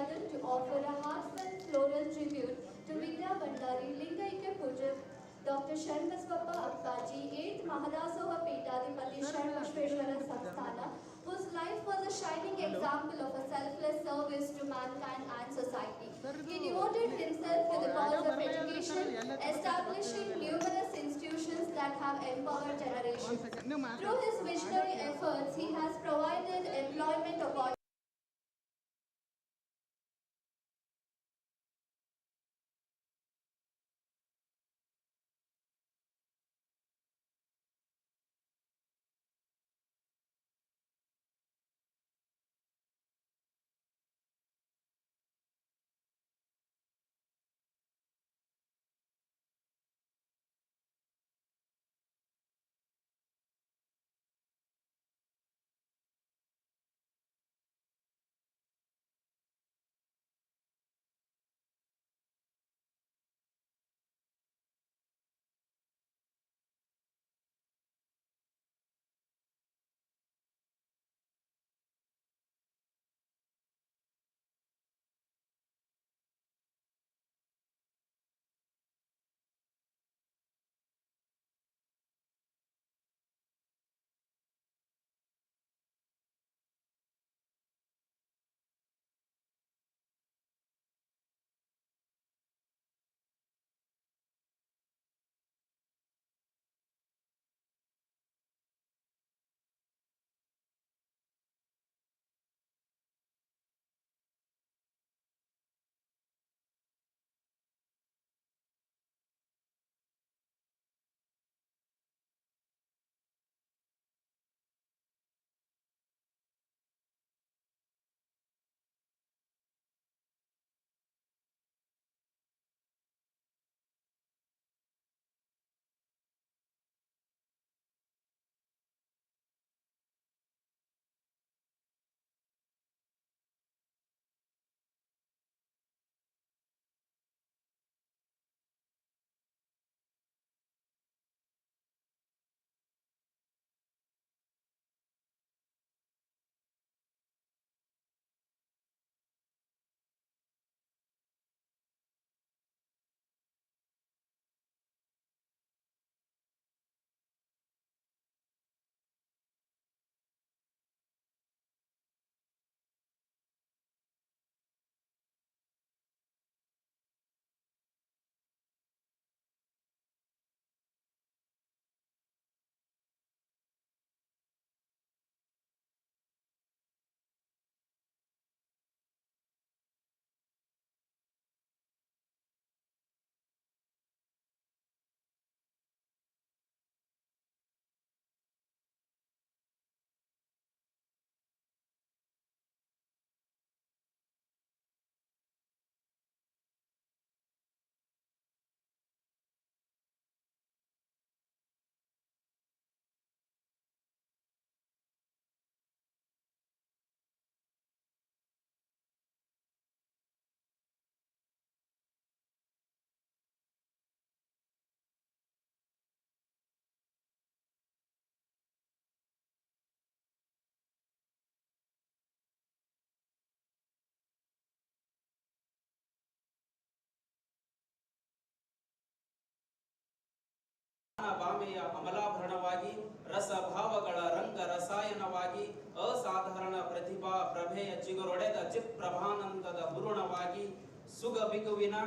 gathered to offer a heartfelt floral tribute to Vidya Bandari Lingaike Puja Dr. Sharnbasva Appaji, 8th Mahadasoha Peethadipati Sharnbasveshwara Samsthana, whose life was a shining example of a selfless service to mankind and society. He devoted himself to the cause of education, establishing numerous institutions that have empowered generations. Through his visionary efforts, he has provided employment opportunities. ಭಾಮೆಯ ಅಮಲಾಭರಣವಾಗಿ ರಸಭಾವಗಳ ರಂಗ ರಸಾಯನವಾಗಿ ಅಸಾಧಾರಣ ಪ್ರತಿಭಾ ಪ್ರಭೆಯ ಚಿಗುರೊಡೆದ ಚಿತ್ಪ್ರಭಾನಂದದ ಪೂರ್ಣವಾಗಿ ಸುಗ ಬಿಗುವಿನ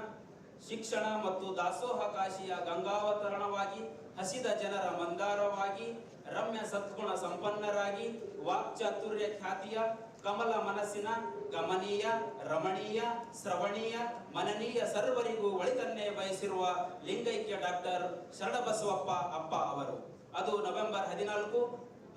ಶಿಕ್ಷಣ ಮತ್ತು ದಾಸೋಹ ಕಾಶಿಯ ಗಂಗಾವತರಣವಾಗಿ ಹಸಿದ ಜನರ ಮಂದಾರವಾಗಿ ರಮ್ಯ ಸದ್ಗುಣ ಸಂಪನ್ನರಾಗಿ ವಾಕ್ಚಾತುರ್ಯ ಖ್ಯಾತಿಯ ಕಮಲ ಮನಸ್ಸಿನ ಗಮನೀಯ ರಮಣೀಯ ಶ್ರವಣೀಯ ಮನನೀಯ ಸರ್ವರಿಗೂ ಒಳಿತನ್ನೇ ಬಯಸಿರುವ ಲಿಂಗೈಕ್ಯ ಡಾಕ್ಟರ್ ಶರಣಬಸವಪ್ಪ ಅಪ್ಪ ಅವರು. ಅದು ನವೆಂಬರ್ 14,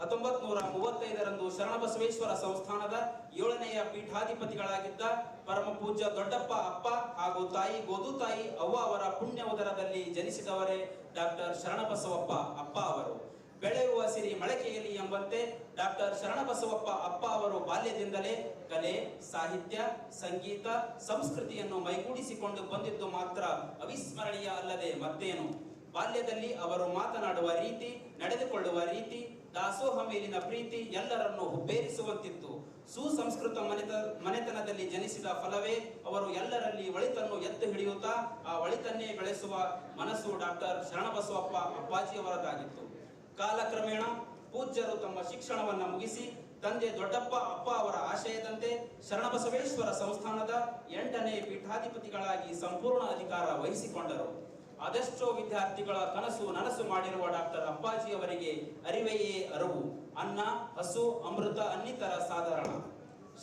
1935ರಂದು ಶರಣಬಸವೇಶ್ವರ ಸಂಸ್ಥಾನದ 7ನೆಯ ಪೀಠಾಧಿಪತಿಗಳಾಗಿದ್ದ ಪರಮ ಪೂಜ್ಯ ದೊಡ್ಡಪ್ಪ ಅಪ್ಪ ಹಾಗೂ ತಾಯಿ ಗೋದುತಾಯಿ ಅವ್ವ ಅವರ ಪುಣ್ಯ ಉದರದಲ್ಲಿ ಜನಿಸಿದವರೇ ಡಾಕ್ಟರ್ ಶರಣಬಸವಪ್ಪ ಅಪ್ಪ ಅವರು. ಬೆಳೆಯುವ ಸಿರಿ ಮೊಳಕೆಯಲ್ಲಿ ಎಂಬಂತೆ ಡಾಕ್ಟರ್ ಶರಣಬಸವಪ್ಪ ಅಪ್ಪ ಅವರು ಬಾಲ್ಯದಿಂದಲೇ ಕಲೆ, ಸಾಹಿತ್ಯ, ಸಂಗೀತ, ಸಂಸ್ಕೃತಿಯನ್ನು ಮೈಗೂಡಿಸಿಕೊಂಡು ಬಂದಿದ್ದು ಮಾತ್ರ ಅವಿಸ್ಮರಣೀಯ ಅಲ್ಲದೆ ಮತ್ತೇನು. ಬಾಲ್ಯದಲ್ಲಿ ಅವರು ಮಾತನಾಡುವ ರೀತಿ, ನಡೆದುಕೊಳ್ಳುವ ರೀತಿ, ದಾಸೋಹ ಮೇಲಿನ ಪ್ರೀತಿ ಎಲ್ಲರನ್ನೂ ಹುಬ್ಬೇರಿಸುವಂತಿತ್ತು. ಸುಸಂಸ್ಕೃತ ಮನೆತನದಲ್ಲಿ ಜನಿಸಿದ ಫಲವೇ ಅವರು ಎಲ್ಲರಲ್ಲಿ ಒಳಿತನ್ನು ಎತ್ತು ಹಿಡಿಯುತ್ತಾ ಆ ಒಳಿತನ್ನೇ ಬೆಳೆಸುವ ಮನಸ್ಸು ಡಾಕ್ಟರ್ ಶರಣಬಸವಪ್ಪ ಅಪ್ಪಾಜಿಯವರದಾಗಿತ್ತು. ಕಾಲಕ್ರಮೇಣ ಪೂಜ್ಯರು ತಮ್ಮ ಶಿಕ್ಷಣವನ್ನ ಮುಗಿಸಿ ತಂದೆ ದೊಡ್ಡಪ್ಪ ಅಪ್ಪ ಅವರ ಆಶಯದಂತೆ ಶರಣಬಸವೇಶ್ವರ ಸಂಸ್ಥಾನದ 8ನೇ ಪೀಠಾಧಿಪತಿಗಳಾಗಿ ಸಂಪೂರ್ಣ ಅಧಿಕಾರ ವಹಿಸಿಕೊಂಡರು. ಅದೆಷ್ಟೋ ವಿದ್ಯಾರ್ಥಿಗಳ ಕನಸು ನನಸು ಮಾಡಿರುವ ಡಾಕ್ಟರ್ ಅಪ್ಪಾಜಿ ಅವರಿಗೆ ಅರಿವೆಯೇ ಅರಿವು, ಅನ್ನ, ಹಸು, ಅಮೃತ ಅನ್ನಿತರ ಸಾಧಾರಣ.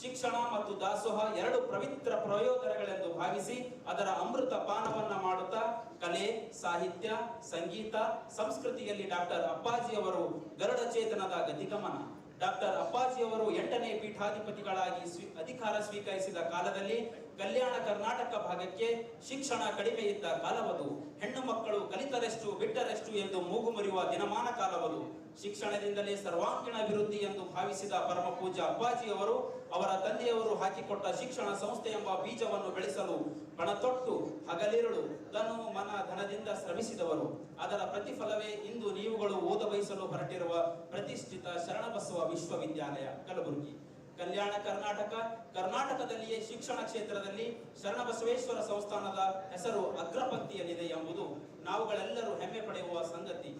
ಶಿಕ್ಷಣ ಮತ್ತು ದಾಸೋಹ 2 ಪವಿತ್ರ ಪ್ರಯೋಜನಗಳೆಂದು ಭಾವಿಸಿ ಅದರ ಅಮೃತ ಪಾನವನ್ನ ಮಾಡುತ್ತಾ ಕಲೆ, ಸಾಹಿತ್ಯ, ಸಂಗೀತ, ಸಂಸ್ಕೃತಿಯಲ್ಲಿ ಡಾಕ್ಟರ್ ಅಪ್ಪಾಜಿಯವರು ಗರುಡ ಚೇತನದ ಗತಿಗಮನ. ಡಾಕ್ಟರ್ ಅಪ್ಪಾಜಿಯವರು 8ನೇ ಪೀಠಾಧಿಪತಿಗಳಾಗಿ ಅಧಿಕಾರ ಸ್ವೀಕರಿಸಿದ ಕಾಲದಲ್ಲಿ ಕಲ್ಯಾಣ ಕರ್ನಾಟಕ ಭಾಗಕ್ಕೆ ಶಿಕ್ಷಣ ಕಡಿಮೆ ಇದ್ದ ಕಾಲವದು. ಹೆಣ್ಣು ಮಕ್ಕಳು ಕಲಿತರೆಷ್ಟು ಬಿಟ್ಟರೆಷ್ಟು ಎಂದು ಮೂಗು ಮುರಿಯುವ ದಿನಮಾನ ಕಾಲವದು. ಶಿಕ್ಷಣದಿಂದಲೇ ಸರ್ವಾಂಗೀಣ ಅಭಿವೃದ್ಧಿ ಎಂದು ಭಾವಿಸಿದ ಪರಮ ಪೂಜ್ಯ ಅಪ್ಪಾಜಿಯವರು ಅವರ ತಂದೆಯವರು ಹಾಕಿಕೊಟ್ಟ ಶಿಕ್ಷಣ ಸಂಸ್ಥೆ ಎಂಬ ಬೀಜವನ್ನು ಬೆಳೆಸಲು ಪಣತೊಟ್ಟು ಹಗಲಿರುಳು ತನು ಮನ ಧನದಿಂದ ಶ್ರಮಿಸಿದವರು. ಅದರ ಪ್ರತಿಫಲವೇ ಇಂದು ನೀವುಗಳು ಓದ ಬಯಸಲು ಹೊರಟಿರುವ ಪ್ರತಿಷ್ಠಿತ ಶರಣಬಸವ ವಿಶ್ವವಿದ್ಯಾಲಯ ಕಲಬುರಗಿ. ಕಲ್ಯಾಣ ಕರ್ನಾಟಕದಲ್ಲಿಯೇ ಶಿಕ್ಷಣ ಕ್ಷೇತ್ರದಲ್ಲಿ ಶರಣಬಸವೇಶ್ವರ ಸಂಸ್ಥಾನದ ಹೆಸರು ಅಗ್ರಪಂಕ್ತಿಯಲ್ಲಿದೆ ಎಂಬುದು ನಾವುಗಳೆಲ್ಲರೂ ಹೆಮ್ಮೆ ಪಡೆಯುವ ಸಂಗತಿ.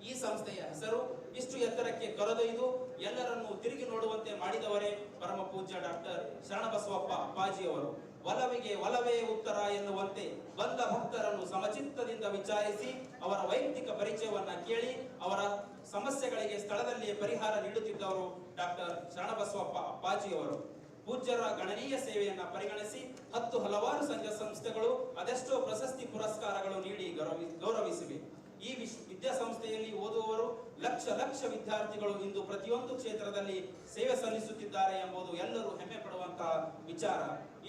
ಈ ಸಂಸ್ಥೆಯ ಹೆಸರು ಇಷ್ಟು ಎತ್ತರಕ್ಕೆ ಕರೆದೊಯ್ದು ಎಲ್ಲರನ್ನೂ ತಿರುಗಿ ನೋಡುವಂತೆ ಮಾಡಿದವರೇ ಪರಮ ಪೂಜ್ಯ ಡಾಕ್ಟರ್ ಶರಣಬಸವಪ್ಪ ಅಪ್ಪಾಜಿಯವರು. ಒಲವಿಗೆ ಒಲವೇ ಉತ್ತರ ಎನ್ನುವಂತೆ ಬಂದ ಭಕ್ತರನ್ನು ಸಮಚಿತ್ತದಿಂದ ವಿಚಾರಿಸಿ ಅವರ ವೈಯಕ್ತಿಕ ಪರಿಚಯವನ್ನ ಕೇಳಿ ಅವರ ಸಮಸ್ಯೆಗಳಿಗೆ ಸ್ಥಳದಲ್ಲಿಯೇ ಪರಿಹಾರ ನೀಡುತ್ತಿದ್ದವರು ಡಾಕ್ಟರ್ ಶರಣಬಸವಪ್ಪ ಅಪ್ಪಾಜಿಯವರು. ಪೂಜ್ಯರ ಗಣನೀಯ ಸೇವೆಯನ್ನ ಪರಿಗಣಿಸಿ ಹಲವಾರು ಸಂಘ ಸಂಸ್ಥೆಗಳು ಅದೆಷ್ಟೋ ಪ್ರಶಸ್ತಿ ಪುರಸ್ಕಾರಗಳು ನೀಡಿ ಗೌರವಿಸಿವೆ. ಈ ವಿದ್ಯಾಸಂಸ್ಥೆಯಲ್ಲಿ ಓದುವವರು ಲಕ್ಷ ವಿದ್ಯಾರ್ಥಿಗಳು ಇಂದು ಪ್ರತಿಯೊಂದು ಕ್ಷೇತ್ರದಲ್ಲಿ ಸೇವೆ ಸಲ್ಲಿಸುತ್ತಿದ್ದಾರೆ ಎಂಬುದು ಎಲ್ಲರೂ ಹೆಮ್ಮೆ ಪಡುವಂತಹ ವಿಚಾರ.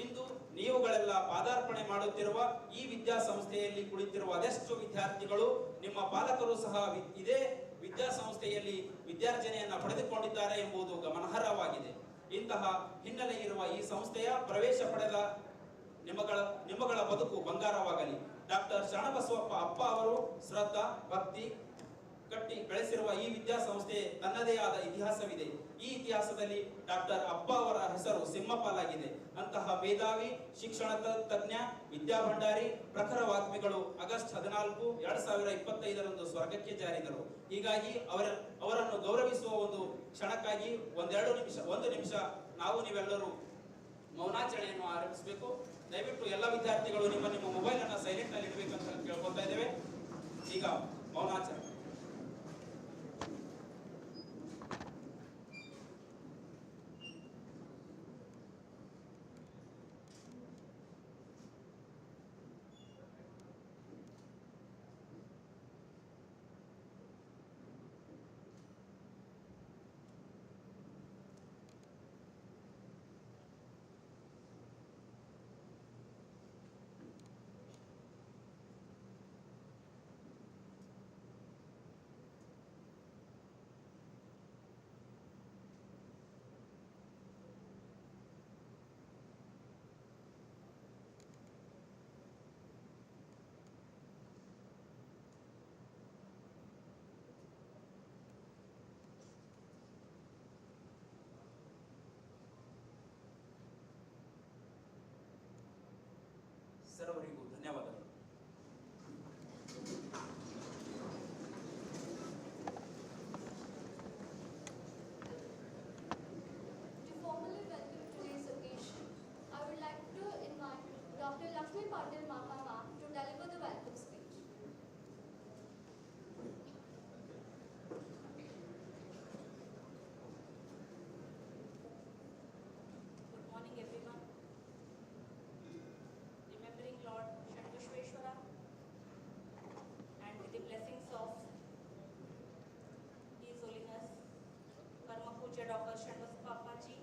ಇಂದು ನೀವುಗಳೆಲ್ಲ ಪಾದಾರ್ಪಣೆ ಮಾಡುತ್ತಿರುವ ಈ ವಿದ್ಯಾಸಂಸ್ಥೆಯಲ್ಲಿ ಕುಳಿತಿರುವ ಅದೆಷ್ಟು ವಿದ್ಯಾರ್ಥಿಗಳು ನಿಮ್ಮ ಪಾಲಕರು ಸಹ ಇದೇ ವಿದ್ಯಾಸಂಸ್ಥೆಯಲ್ಲಿ ವಿದ್ಯಾರ್ಜನೆಯನ್ನ ಪಡೆದುಕೊಂಡಿದ್ದಾರೆ ಎಂಬುದು ಗಮನಾರ್ಹವಾಗಿದೆ. ಇಂತಹ ಹಿನ್ನೆಲೆ ಇರುವ ಈ ಸಂಸ್ಥೆಯ ಪ್ರವೇಶ ಪಡೆದ ನಿಮ್ಮಗಳ ಬದುಕು ಬಂಗಾರವಾಗಲಿ. ಡಾಕ್ಟರ್ ಶರಣಬಸವಪ್ಪ ಅಪ್ಪ ಅವರು ಶ್ರದ್ಧಾ ಭಕ್ತಿ ಕಟ್ಟಿ ಬೆಳೆಸಿರುವ ಈ ವಿದ್ಯಾಸಂಸ್ಥೆ ತನ್ನದೇ ಆದ ಇತಿಹಾಸವಿದೆ. ಈ ಇತಿಹಾಸದಲ್ಲಿ ಡಾಕ್ಟರ್ ಅಪ್ಪ ಅವರ ಹೆಸರು ಸಿಂಹಪಾಲಾಗಿದೆ. ಅಂತಹ ಮೇಧಾವಿ, ಶಿಕ್ಷಣ ತಜ್ಞ, ವಿದ್ಯಾಭಂಡಾರಿ, ಪ್ರಖರ ವಾಗ್ಮಿಗಳು ಆಗಸ್ಟ್ 14, 2025 ಸ್ವರ್ಗಕ್ಕೆ ಜಾರಿದರು. ಹೀಗಾಗಿ ಅವರನ್ನು ಗೌರವಿಸುವ ಒಂದು ಕ್ಷಣಕ್ಕಾಗಿ ಒಂದು ನಿಮಿಷ ನೀವೆಲ್ಲರೂ ಮೌನಾಚರಣೆಯನ್ನು ಆರಂಭಿಸಬೇಕು. ದಯವಿಟ್ಟು ಎಲ್ಲ ವಿದ್ಯಾರ್ಥಿಗಳು ನಿಮ್ಮ ಮೊಬೈಲ್ ಅನ್ನ ಸೈಲೆಂಟ್ ನಲ್ಲಿ ಇಡಬೇಕಂತ ಕೇಳ್ಕೊತಾ ಇದ್ದೇವೆ. ಈಗ ಮೌನಾಚರಣೆ. ಸರ್ವರಿಗೂ ಧನ್ಯವಾದಗಳು. To formally welcome today's occasion, I would like to invite Dr. Lakshmi Patil Makama to deliver the welcome speech. Good morning, everyone. Remembering Lord Sharnbasva and with the blessings of His Holiness Parama Pujya Dr. Sharnbasva Ji,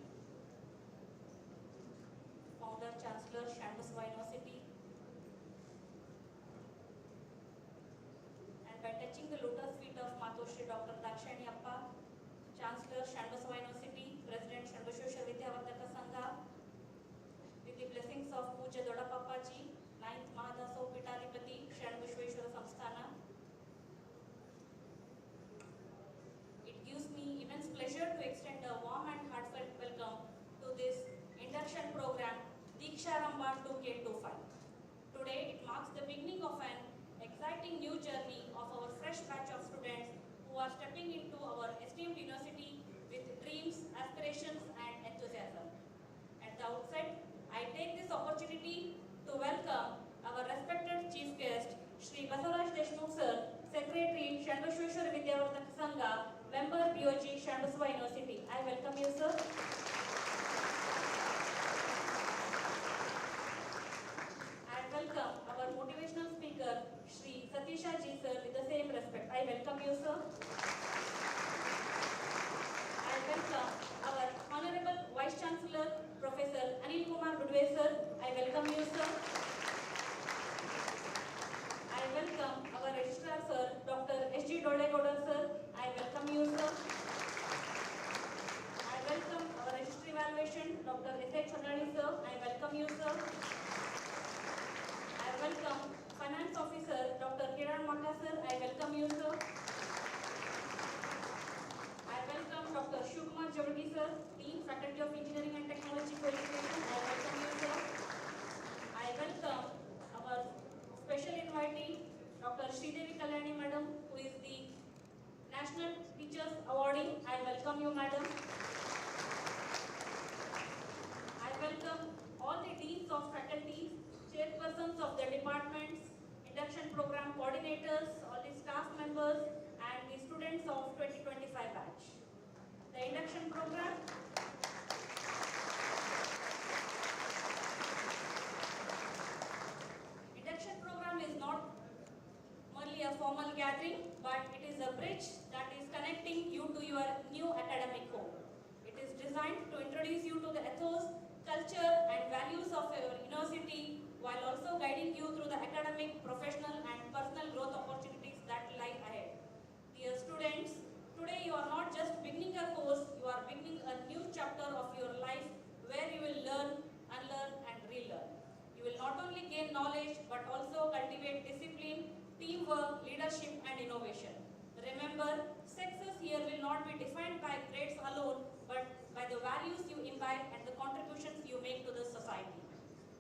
Founder Chancellor Sharnbasva University, and by touching the lotus feet of Matoshri Dr. Dakshani Appa, Chancellor Sharnbasva University, President Sharnbasva Vidyavardhaka Sangha, with the blessings of Pujya Dodapapa Ji, 9th Mahadaso Pitadipati, Sharnbasveshwara Samsthana. It gives me immense pleasure to extend a warm and heartfelt welcome Sharnbasva 2K25. Today, it marks the beginning of an exciting new journey of our fresh batch of students who are stepping into our esteemed university with dreams, aspirations, and enthusiasm. At the outset, I take this opportunity to welcome our respected chief guest, Shri Basaraj Deshmukh Sir, Secretary, Sharnbasva Vidyavardhaka Sangha, Member BOG, Sharnbasva University. I welcome you, sir. I welcome our motivational speaker, Shri Satisha Ji Sir, with the same respect. I welcome you, sir. I welcome our Honorable Vice Chancellor, Professor Anil Kumar Budwe Sir. I welcome you, sir. I welcome our Registrar Sir, Dr. S.G. Dolegoda Sir. I welcome you, sir. I welcome our Registry Evaluation, Dr. S.H. Chandrani Sir. I welcome you, sir. I welcome Finance Officer, Dr. Kiran Maka Sir. I welcome you, sir. I welcome Dr. Shubhamar Javadi Sir, Dean, Faculty of Engineering and Technology Qualification. I welcome you, sir. I welcome our special invitee, Dr. Sridevi Kalyani Madam, who is the National Teachers Awardee. I welcome you, Madam. I welcome all the Deans of Faculties, Chairpersons of the departments, Induction Program Coordinators, all the staff members, and the students of 2025 batch. The Induction Program is not merely a formal gathering, but it is a bridge that is connecting you to your new academic home. It is designed to introduce you to the ethos, culture, and values of your university, while also guiding you through the academic, professional, and personal growth opportunities that lie ahead. Dear students, today you are not just beginning a course, you are beginning a new chapter of your life where you will learn, unlearn, and relearn. You will not only gain knowledge but also cultivate discipline, teamwork, leadership, and innovation. Remember, success here will not be defined by grades alone but by the values you imbibe and the contributions you make to the society.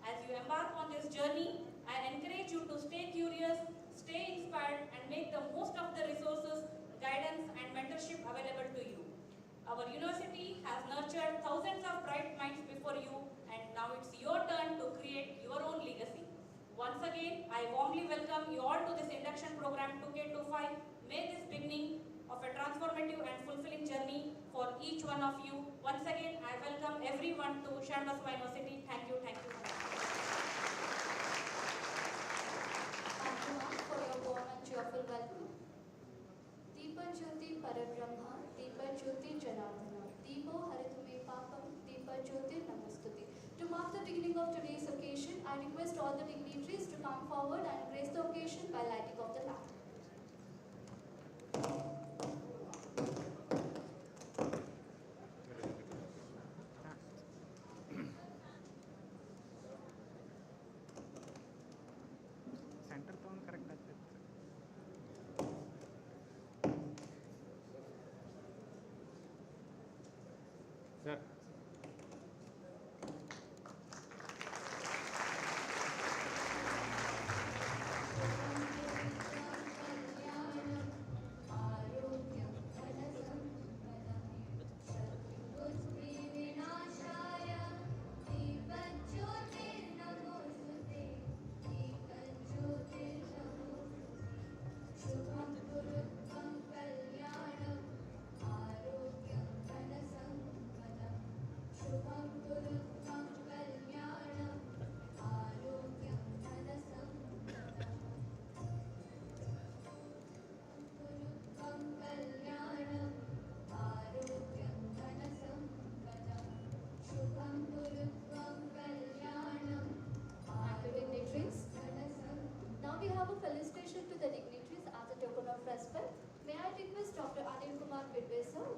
As you embark on this journey, I encourage you to stay curious, stay inspired, and make the most of the resources, guidance, and mentorship available to you. Our university has nurtured thousands of bright minds before you, and now it's your turn to create your own legacy. Once again, I warmly welcome you all to this induction program 2K25. May this beginning of a transformative and fulfilling journey for each one of you. Once again, I welcome everyone to Sharnbasva University. Thank you, thank you. Thank you, ma'am, for your warm and cheerful welcome. Deepa Jyoti Parabrahma, Deepa Jyoti Janardana, Deepo Haritume Papam, Deepa Jyoti Namastuti. To mark the beginning of today's occasion, I request all the dignitaries to come forward and grace the occasion by lighting of the lamp. Center tone correct ಆಗ್ತೈತೆ sir.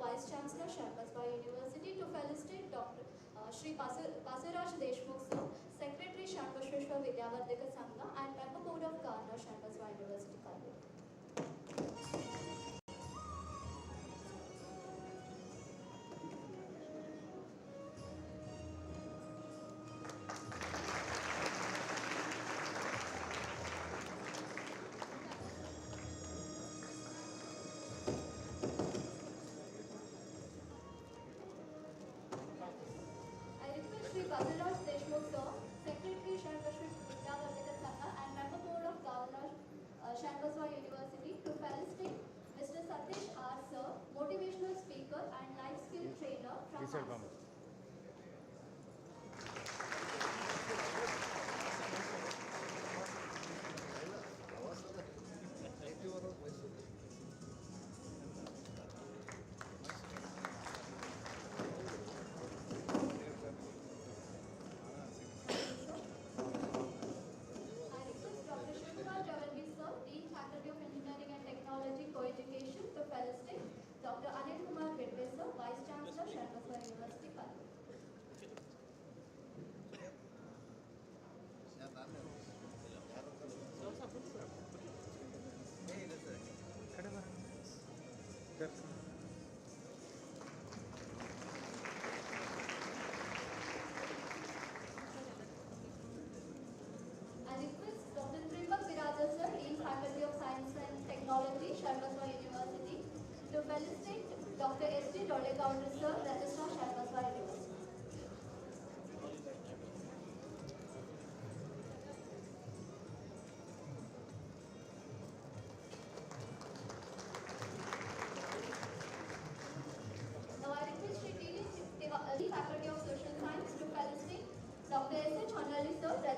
Vice Chancellor, Sharnbasva University, to felicitate Dr. Shri Basaraj Deshmukh Sir, Secretary, Sharnbasva Vidyavardhaka Sangha, and Member Board of Governors, Sharnbasva University College.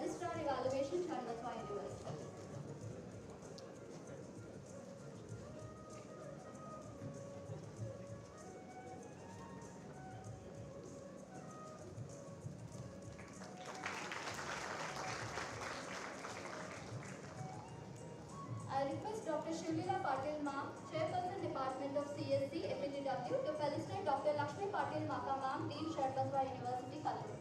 Registrar Evaluation, Sharnbasva University. I request Dr. Shivlila Patil Ma'am, Chairperson Department of CSC, FETW, to felicitate Dr. Lakshmi Patil Maka Ma'am, Dean Sharnbasva University, Kalaburagi.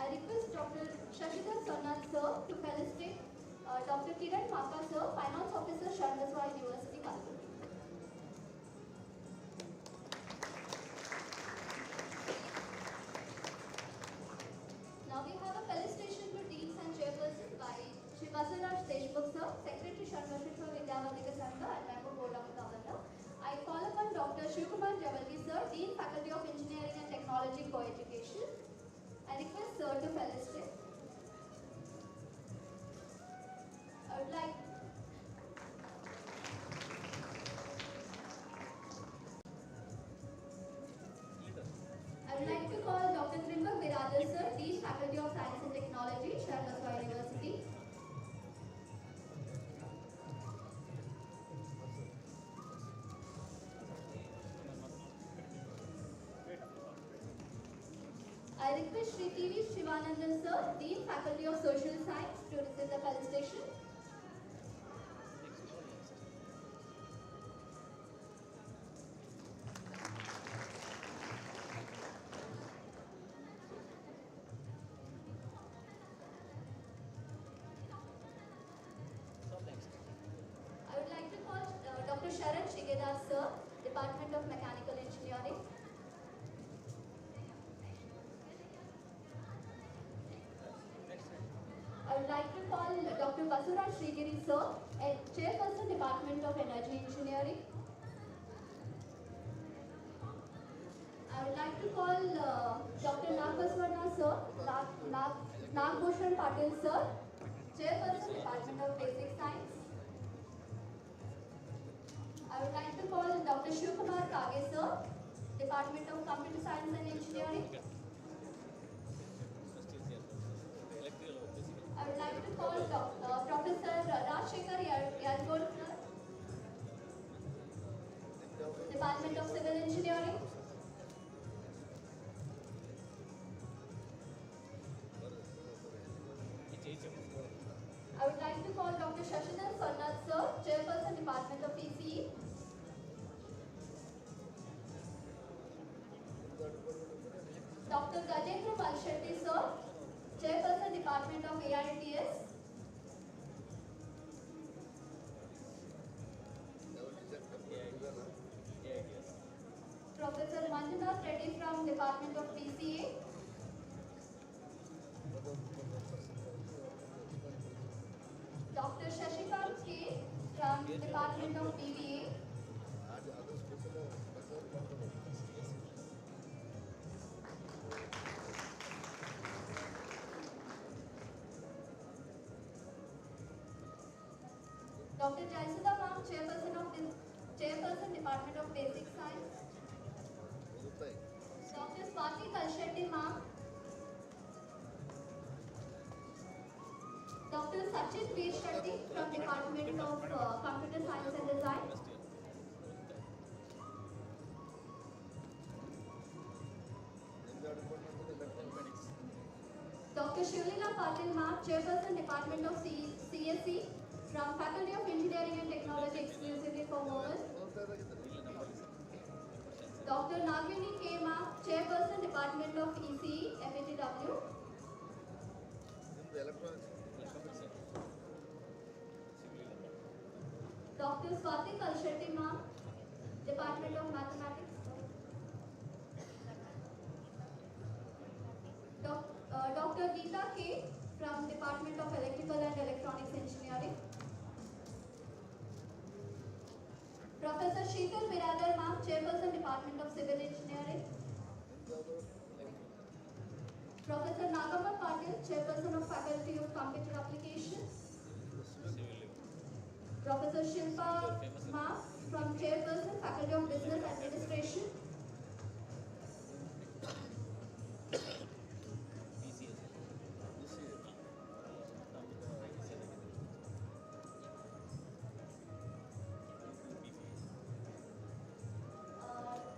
I request Dr. Shashidhar Sarnath Sir to felicitate Dr. Kiran Maka Sir, Finance Officer, Sharnbasva University, Kalaburagi. Now we have a felicitation to Deans and Chairperson by Shri Pasaraj Deshmukh Sir, Secretary Sharnbasva Vidyavardhaka Sangha and Member Board of Governors. I call upon Dr. Shivkumar Javalgi Sir, Dean Faculty of Engineering and Technology Co-Education. I request Sir to felicitate. I would like to call Dr. Trimbak Biradar Sir, Dean Faculty of Science and Technology, Sharnbasva University. I request Shri T.V. Shivanandan Sir, Dean Faculty of Social Science, to receive the felicitation. I would like to call Dr. Sharan Shigedar Sir, Department of Mechanical Engineering. I would like to call Dr. Basuraj Srigiri Sir, Chairperson, Department of Energy Engineering. I would like to call Dr. Nagbaswarna Sir, Nagbhushan Patil Sir, Chairperson, Department of Basic Science. I would like to call Dr. Shivkumar Kage Sir, Department of Computer Science and Engineering. I would like to call Professor Rajshekhar Yargol Sir, Department of Civil Engineering. I would like to call Dr. Shashidhar Sarnath Sir, Chairperson, Department of ECE. Dr. Gajendra Balshetty Sir, Chairperson, Department of AITS. Professor Manjunath Reddy from Department of PCA. Dr. Shashikant K from Department of BBA. Dr. Jaisudha Ma'am, Chairperson, Department of Basic Science. Dr. Swati Kalshetty Ma'am. Dr. Sachin V. Shetty from Department of Computer Science and Design. Dr. Shivlila Patil Ma'am, Chairperson, Department of CSE from Faculty of Engineering and Technology exclusively for women. Dr. Nagini K. Ma'am, Chairperson, Department of ECE, FETW. Dr. Swati Kalshetty Ma'am, Department of Mathematics. Dr. Geeta K. from Department of Electrical and Electronics Engineering. Professor Sheetal Biradar Ma'am, Chairperson, Department of Civil Engineering. Professor Nagamma Patil, Chairperson of Faculty of Computer Application. Professor Shilpa Ma, from Chairperson, Faculty of Business Administration.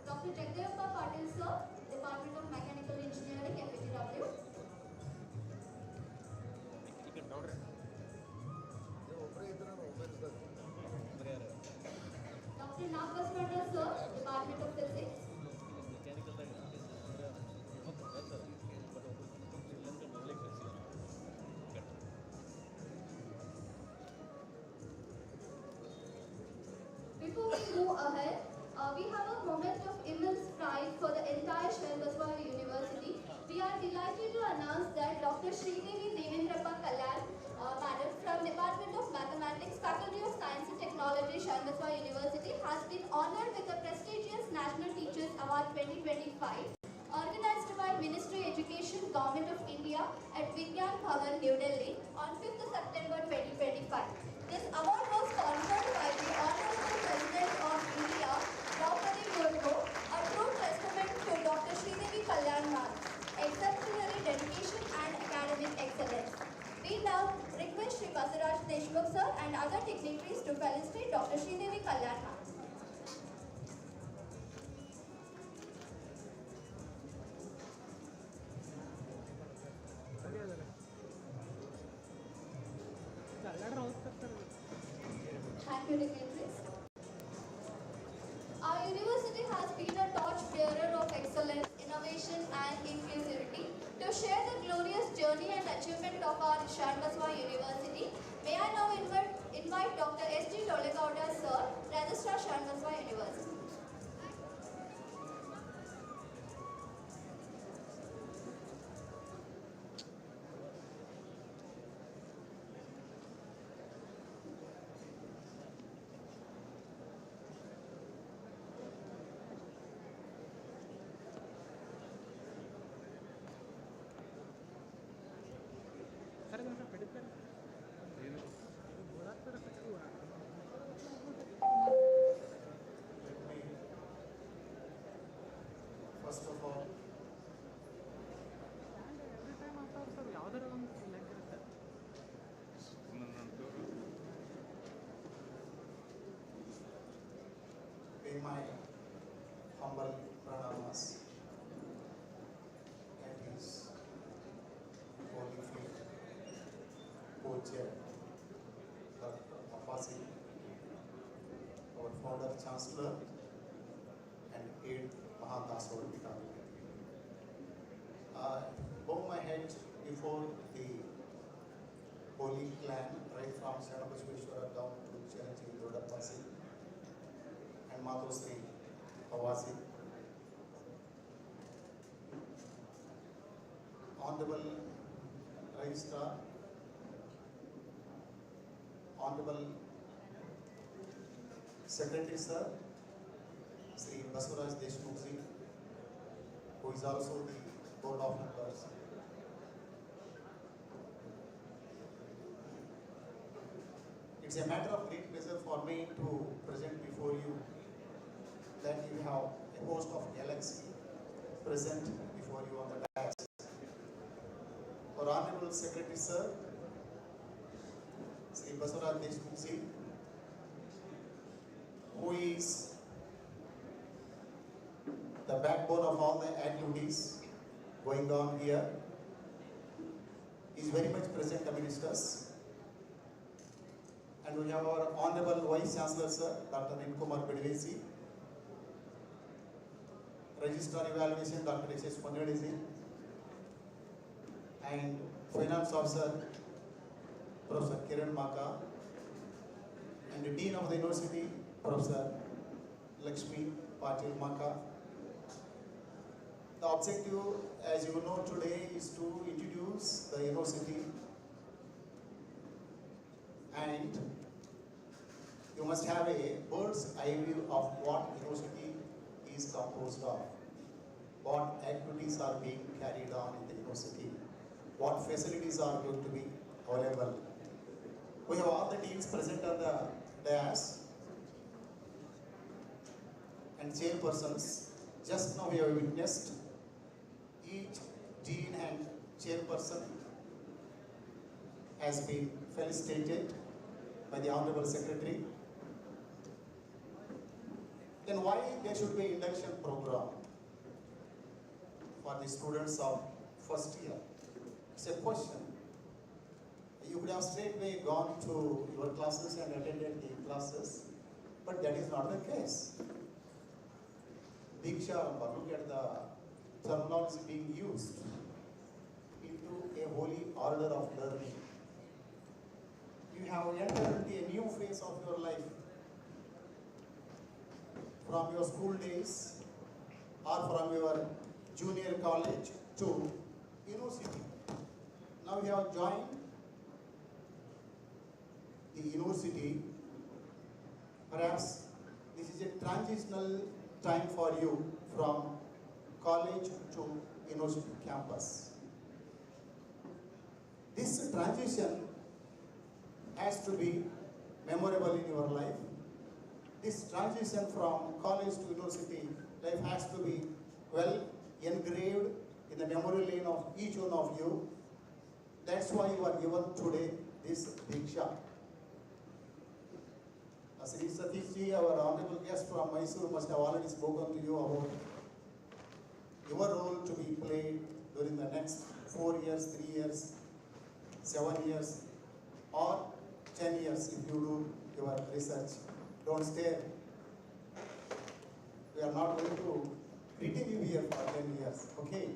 Dr. Jagdayappa Patil sir, Department of Mechanical Engineering, FATW. Dr. Nagbaswanda sir, Department of Physics. Before we move ahead, we have a moment of immense pride for the entire Sharnbasva University. We are delighted to announce that Dr. Sridevi Devendrappa Kalyan, Madam from Department of Mathematics, Faculty of Science and Technology, Sharnbasva University, has been honored with the prestigious National Teachers Award 2025, organized by Ministry of Education, Government of India at Vigyan Bhavan, New Delhi on 5th September 2025. This award was conferred by the Honorable President of India, Draupadi Murmu, a true testament to Dr. Sridevi Kalyan Ma'am's exemplary dedication and academic excellence. We now request Shri Basiraj Deshmukh sir and other dignitaries to felicitate Dr. Sridevi Kalyan Ma'am. Thank you, dignitaries. Our university has been a torch-bearer of excellence, innovation and inclusivity. To share the glorious journey and achievement of our Sharnbasva University, may I now invite Dr. S.G. Tolegowda sir, Registrar Sharnbasva University. First of all, pay my humble pranamas at his holy feet, Pujya Dr. Mapasi, our founder, chancellor, and 8th Mahadasur Pitali. I bow my head before the holy clan, right from Sharnbasva down to Chiranjeevi Dodapasi and Matosri Pawasi. Honorable Registrar, Honorable Secretary Sir, Sri Basiraj Deshmukh ji, who is also the Board of Members. It's a matter of great pleasure for me to present before you that you have a host of galaxy present before you on the dais. Our Honorable Secretary Sir, Sri Basiraj Deshmukh ji, who is the backbone of all the activities going on here, is very much present amidst us. And we have our Honorable Vice Chancellor Sir, Dr. Ninkumar Bedvesi, Registrar Evaluation, Dr. S.S. Ponnadiji, and Finance Officer, Professor Kiran Maka, and the Dean of the University, Professor Lakshmi Patil Maka. The objective, as you know today, is to introduce the university, and you must have a bird's eye view of what university is composed of. what activities are being carried on in the university, what facilities are going to be available. We have all the deans present on the dais and chairpersons. Just now we have witnessed each dean and chairperson has been felicitated by the Honorable Secretary. Then why there should be induction program for the students of first year? It's a question. You could have straightway gone to your classes and attended the classes, but that is not the case. Diksharambha, look at the terminology being used, into a holy order of learning. You have entered into a new phase of your life. From your school days or from your junior college to university. Now you have joined the university. Perhaps this is a transitional time for you from college to university campus. This transition has to be memorable in your life. This transition from college to university life has to be well engraved in the memory lane of each one of you. That's why you are given today this Diksha. Sri Satish ji, our honorable guest from Mysore, must have already spoken to you about your role to be played during the next 4 years, 3 years, 7 years, or 10 years if you do your research. Don't stare. We are not going to retain you here for 10 years, okay?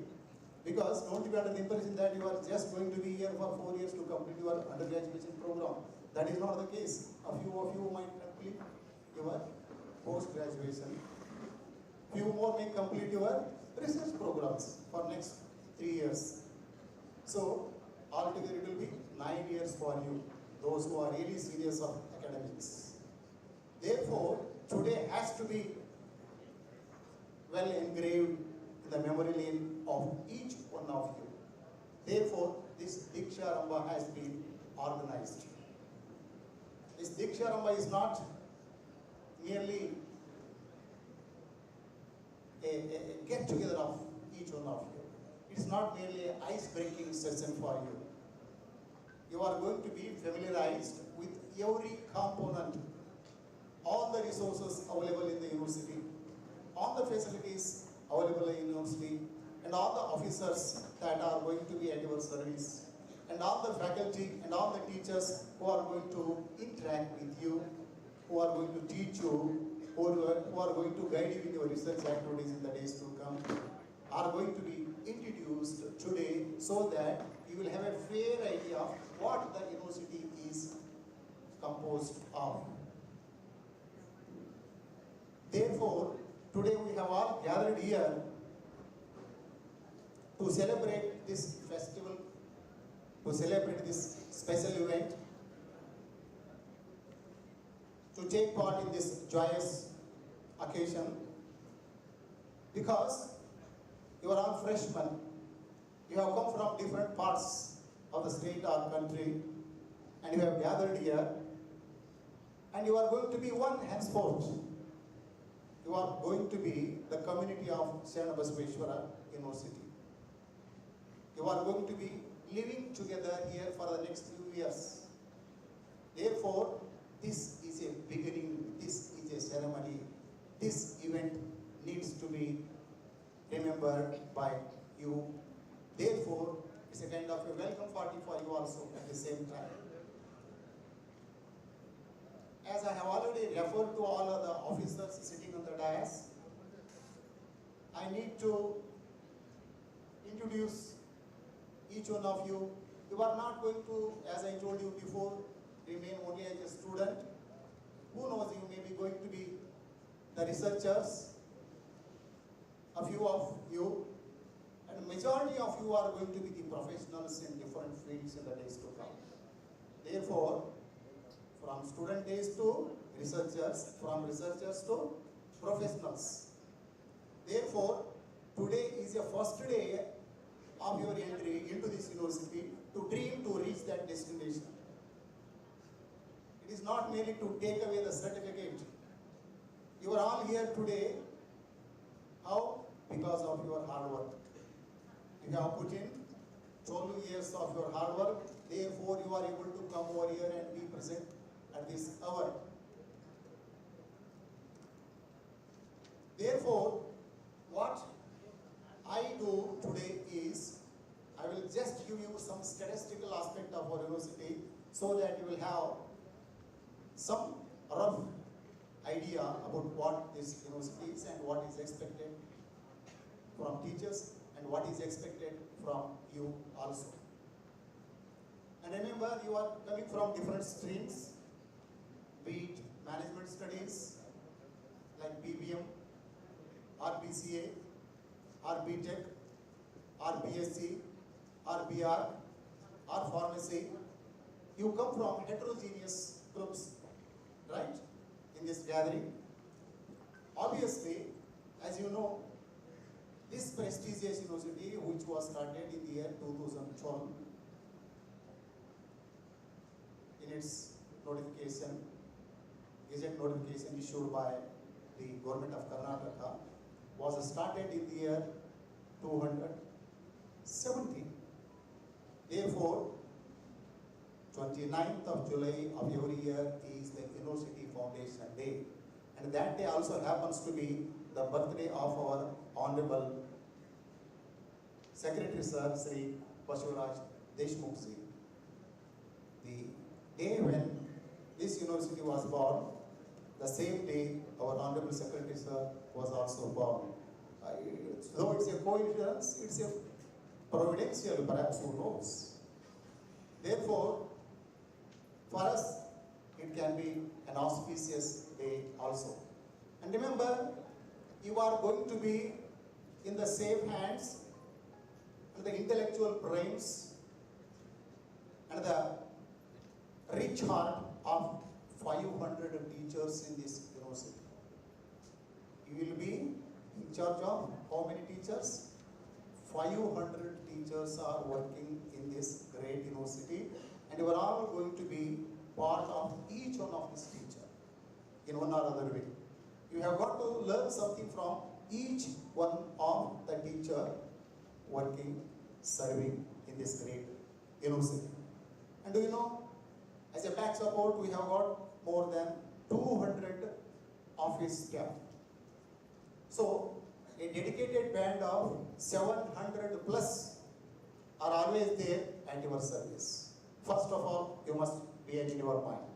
Because don't be under the impression that you are just going to be here for 4 years to complete your undergraduate program. That is not the case. A few of you might complete your post-graduation. Few more may complete your research programs for next 3 years. So, altogether it will be 9 years for you, those who are really serious of academics. Therefore, today has to be well engraved in the memory lane of each one of you. Therefore, this Diksharambha has been organized. This Diksharambha is not merely a get-together of each one of you. It is not merely an ice-breaking session for you. You are going to be familiarized with every component, all the resources available in the university, all the facilities available in the university, and all the officers that are going to be at your service, and all the faculty and all the teachers who are going to interact with you, who are going to teach you, who are going to guide you in your research activities in the days to come, are going to be introduced today so that you will have a fair idea of what the university is composed of. Therefore, today we have all gathered here to celebrate this festival, to celebrate this special event, to take part in this joyous occasion, because you are all freshmen. You have come from different parts of the state or country, and you have gathered here, and you are going to be one henceforth. You are going to be the community of Sharnbasva University. You are going to be living together here for the next few years. Therefore, this is a beginning, this is a ceremony, this event needs to be remembered by you. Therefore, it's a kind of a welcome party for you also at the same time. As I have already referred to all of the officers sitting on the dais, I need to introduce each one of you. You are not going to, as I told you before, remain only as a student. Who knows, you may be going to be the researchers, a few of you, and majority of you are going to be the professionals in different fields in the days to come. Therefore, from student days to researchers, from researchers to professionals. Therefore, today is your first day of your entry into this university to dream to reach that destination. It is not merely to take away the certificate. You are all here today. How? Because of your hard work. You have put in 12 years of your hard work, therefore you are able to come over here and be present at this hour. Therefore, what I do today is, I will just give you some statistical aspect of our university so that you will have some rough idea about what this university is and what is expected from teachers and what is expected from you also. And remember, you are coming from different streams, be it management studies like BBM, or BCA, or BTech, or BSc, or BR, or pharmacy. You come from heterogeneous groups, right, in this gathering. Obviously, as you know, this prestigious university, which was started in the year 2012, in its notification, gazette notification issued by the government of Karnataka, was started in the year 217. Therefore, 29th of July of every year is the University Foundation Day. And that day also happens to be the birthday of our Honorable Secretary Sir, Sri Pashuvraj Deshmukh Ji. The day when this university was born, the same day our Honorable Secretary Sir was also born. Though it's a coincidence, it's a providential, perhaps, who knows. Therefore, for us, it can be an auspicious day also. And remember, you are going to be in the safe hands and the intellectual brains and the rich heart of 500 teachers in this university. You will be in charge of how many teachers? 500 teachers are working in this great university, and you are all going to be part of each one of this teacher in one or other way. You have got to learn something from each one of the teacher working, serving in this great university. And do you know, as a back support, we have got more than 200 office staff. So, a dedicated band of 700 plus are always there at your service. First of all, you must bear in your mind.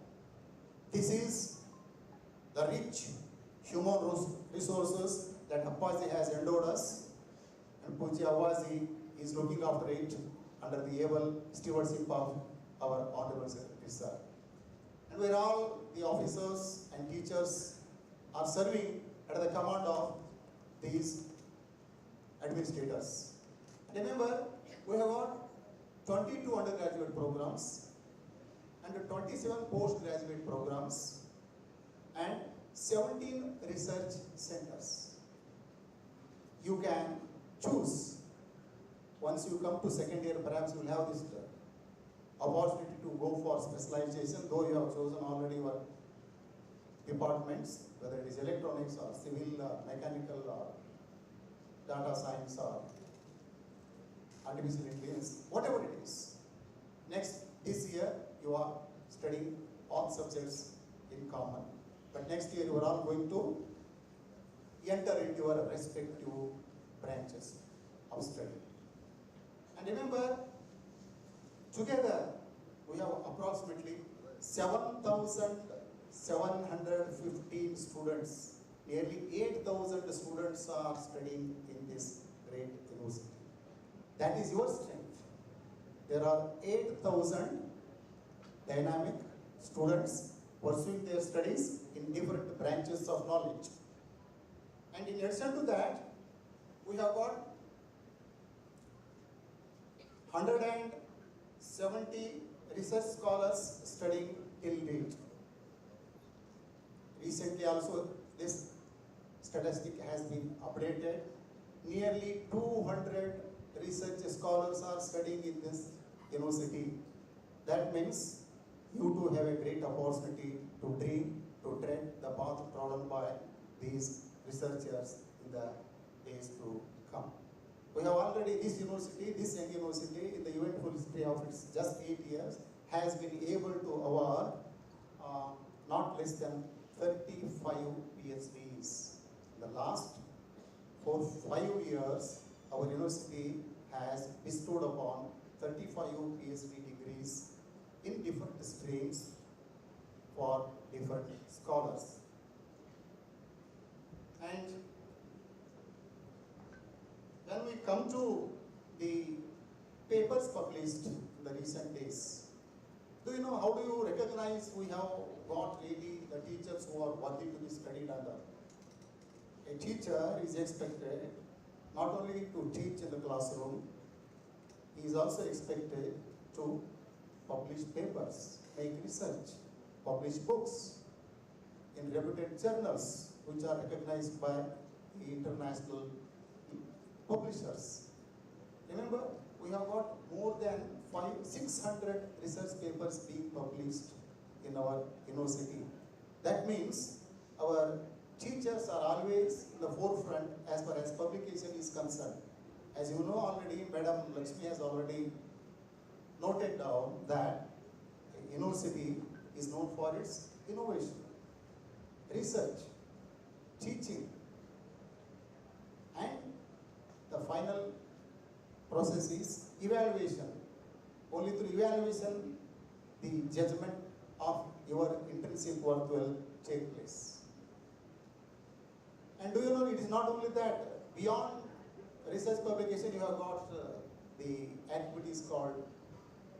This is the rich human resources that Appaji has endowed us, and Pujya Awazi is looking after it under the able stewardship of our Honorable Secretary Sir. And where all the officers and teachers are serving at the command of these administrators. Remember, we have got 22 undergraduate programs and 27 postgraduate programs and 17 research centers. You can choose. Once you come to second year, perhaps you will have this opportunity to go for specialization, though you have chosen already your departments, whether it is electronics or civil or mechanical or data science or artificial intelligence, whatever it is. This year you are studying all subjects in common, but next year you are all going to enter into your respective branches of study. And remember, together we have approximately 7,715 students. Nearly 8,000 students are studying in this great university. That is your strength. There are 8,000 dynamic students pursuing their studies in different branches of knowledge. And in addition to that, we have got 170 research scholars studying till date. Recently also this statistic has been updated. nearly 200 research scholars are studying in this university. That means you too have a great opportunity to dream, to tread the path trodden by these researchers in the days to come. We have already, this young university, in the eventful history of its just 8 years, has been able to award not less than 35 PhDs. In the last 5 years, our university has bestowed upon 35 PhD degrees in different streams for different scholars. And when we come to the papers published in the recent days, do you know, how do you recognize we have got really the teachers who are worthy to be studied under? A teacher is expected not only to teach in the classroom, he is also expected to publish papers, make research, publish books in reputed journals which are recognized by the international publishers. Remember, we have got more than 600 research papers being published in our university. That means our teachers are always in the forefront as far as publication is concerned. As you know already, Madam Lakshmi has already noted down that a university is known for its innovation, research, teaching, and the final process is evaluation. Only through evaluation, the judgment of your intrinsic worth will take place. And do you know, it is not only that, beyond research publication, you have got the activities called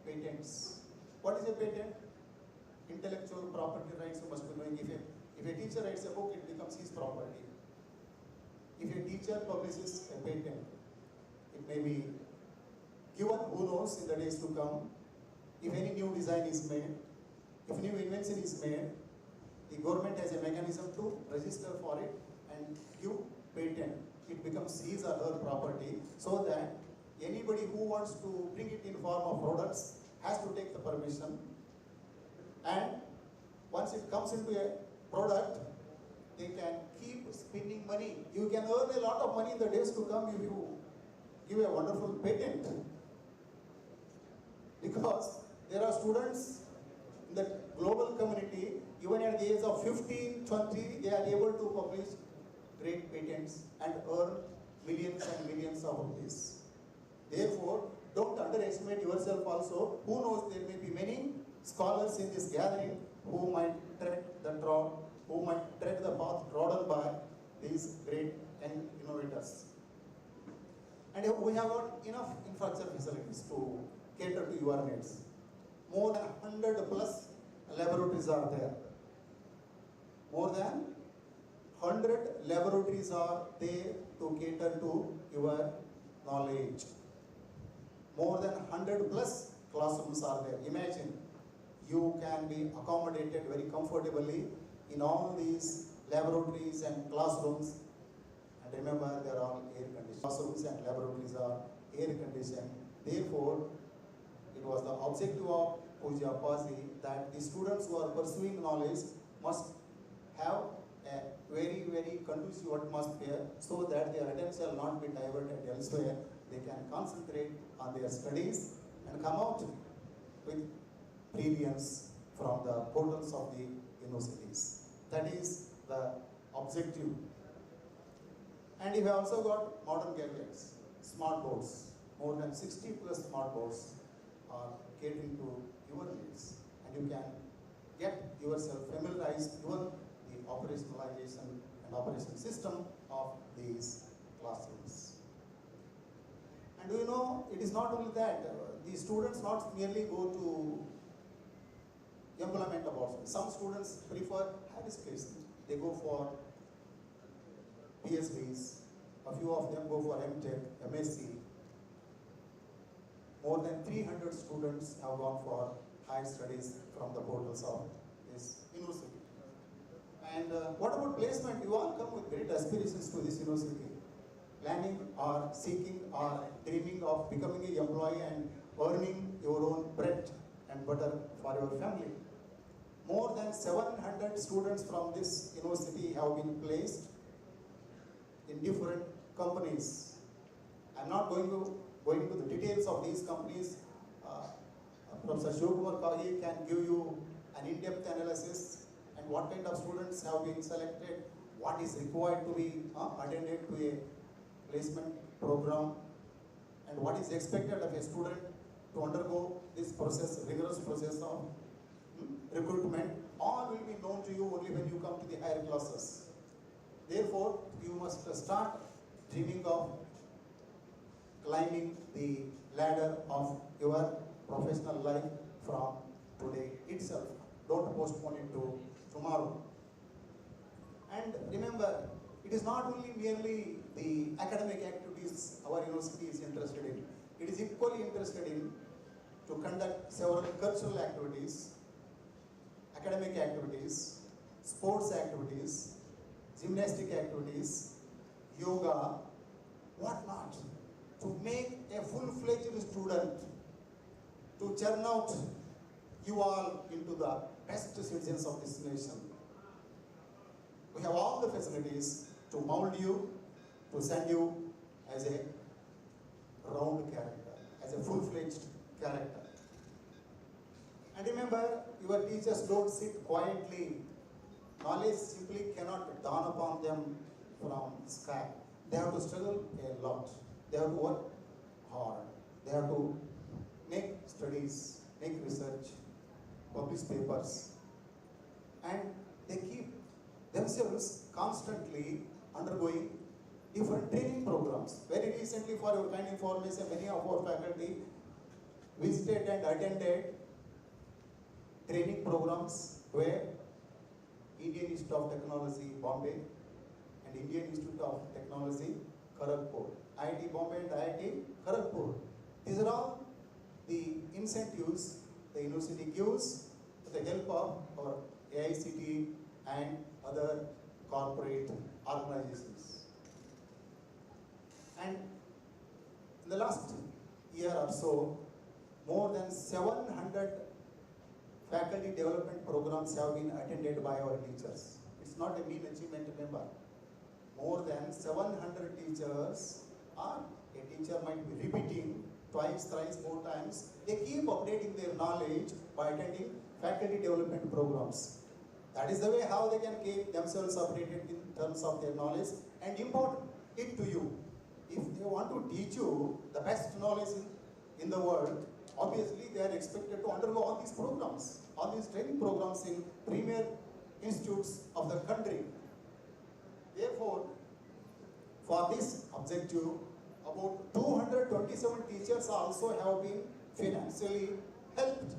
patents. What is a patent? Intellectual property rights, you must be knowing. If a teacher writes a book, it becomes his property. If a teacher publishes a patent, it may be given, who knows, in the days to come. If any new design is made, if new invention is made, the government has a mechanism to register for it and give patent. It becomes his or her property, so that anybody who wants to bring it in form of products has to take the permission. And once it comes into a product, they can keep spending money. You can earn a lot of money in the days to come if you give a wonderful patent. Because there are students in the global community, even at the age of 15, 20, they are able to publish great patents and earn millions and millions of rupees. Therefore, don't underestimate yourself also. Who knows, there may be many scholars in this gathering who might tread the path trodden by these great young innovators. And we have got enough infrastructure facilities to cater to your needs. More than 100 plus laboratories are there. More than 100 laboratories are there to cater to your knowledge. More than 100 plus classrooms are there. Imagine, you can be accommodated very comfortably in all these laboratories and classrooms. And remember, they are all air conditioned. Classrooms and laboratories are air conditioned. Therefore, it was the objective of Puja Appaji that the students who are pursuing knowledge must have a very, very conducive atmosphere, so that their attention will not be diverted elsewhere. They can concentrate on their studies and come out with brilliance from the portals of the universities. That is the objective. And you have also got modern gadgets, smart boards. More than 60 plus smart boards are catering to your needs. And you can get yourself familiarized with the operationalization and operation system of these classrooms. And do you know, it is not only that, the students not merely go to employment opportunities. Some students prefer higher education. They go for PhDs, a few of them go for MTech, MSc. More than 300 students have gone for higher studies from the portals of this university. And what about placement? You all come with great aspirations to this university. planning or seeking or dreaming of becoming an employee and earning your own bread and butter for your family. More than 700 students from this university have been placed in different companies. I'm not going into the details of these companies. Professor Sharnbasva can give you an in-depth analysis and what kind of students have been selected, what is required to be attended to a placement program, and what is expected of a student to undergo this process, rigorous process of recruitment. All will be known to you only when you come to the higher classes. Therefore, you must start dreaming of climbing the ladder of your professional life from today itself. Don't postpone it to tomorrow. And remember, it is not only merely the academic activities our university is interested in. It is equally interested in to conduct several cultural activities, academic activities, sports activities, gymnastic activities, yoga, whatnot, to make a full-fledged student, to churn out you all into the best citizens of this nation. We have all the facilities to mold you, to send you as a round character, as a full-fledged character. And remember, your teachers don't sit quietly. Knowledge simply cannot dawn upon them from sky. They have to struggle a lot. They have to work hard. They have to make studies, make research, publish papers. And they keep themselves constantly undergoing different training programs. Very recently, for your kind information, many of our faculty visited and attended training programs where Indian Institute of Technology, Bombay, and Indian Institute of Technology, Kharagpur, IIT Bombay and IIT Kharagpur. These are all the incentives the university gives with the help of our AICTE and other corporate organizations. And in the last year or so, more than 700 faculty development programs have been attended by our teachers. It's not a mean achievement, remember. More than 700 teachers, or a teacher might be repeating twice, thrice, more times. They keep updating their knowledge by attending faculty development programs. That is the way how they can keep themselves updated in terms of their knowledge and impart it to you. If they want to teach you the best knowledge in the world, obviously they are expected to undergo all these programs, all these training programs in premier institutes of the country. Therefore, for this objective, about 227 teachers also have been financially helped,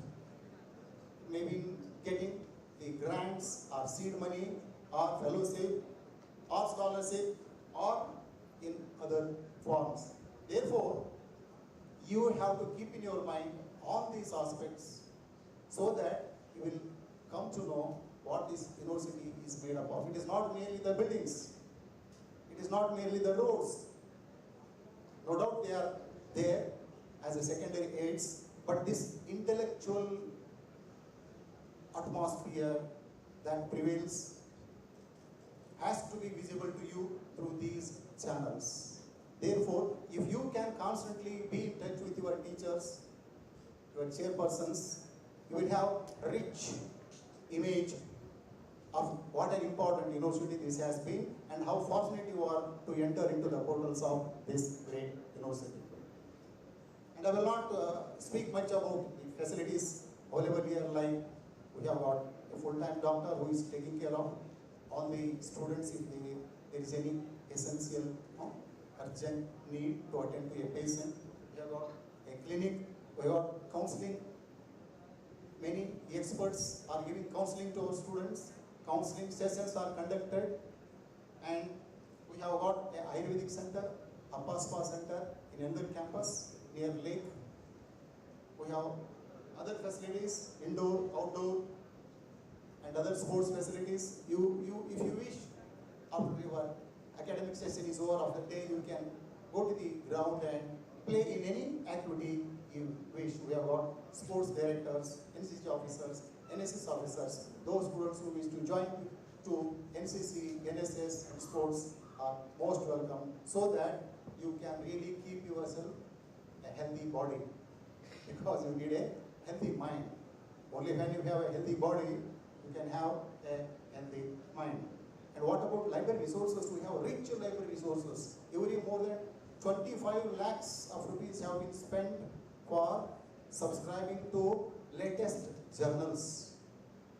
maybe in getting the grants or seed money or fellowship or scholarship or in other forms. Therefore, you have to keep in your mind all these aspects so that you will come to know what this university is made up of. It is not merely the buildings. It is not merely the roads. No doubt they are there as a secondary aids, but this intellectual atmosphere that prevails has to be visible to you through these channels. Therefore, if you can constantly be in touch with your teachers, your chairpersons, you will have a rich image of what an important university this has been and how fortunate you are to enter into the portals of this great university. And I will not speak much about the facilities available here, like we have got a full-time doctor who is taking care of all the students if there is any essential urgent need to attend to a patient. We have got a clinic, we have got counseling. Many experts are giving counseling to our students. Counseling sessions are conducted, and we have got an Ayurvedic center, Sharnbasva center in another campus near lake. We have other facilities, indoor, outdoor, and other sports facilities. If you wish, after your academic session is over, after the day you can go to the ground and play in any activity you wish. We have got sports directors, NCC officers, NSS officers. Those students who wish to join to NCC, NSS and sports are most welcome, so that you can really keep yourself a healthy body, because you need a healthy mind. Only when you have a healthy body, you can have a healthy mind. And what about library resources? We have rich library resources. Every more than 25 lakhs of rupees have been spent for subscribing to latest journals,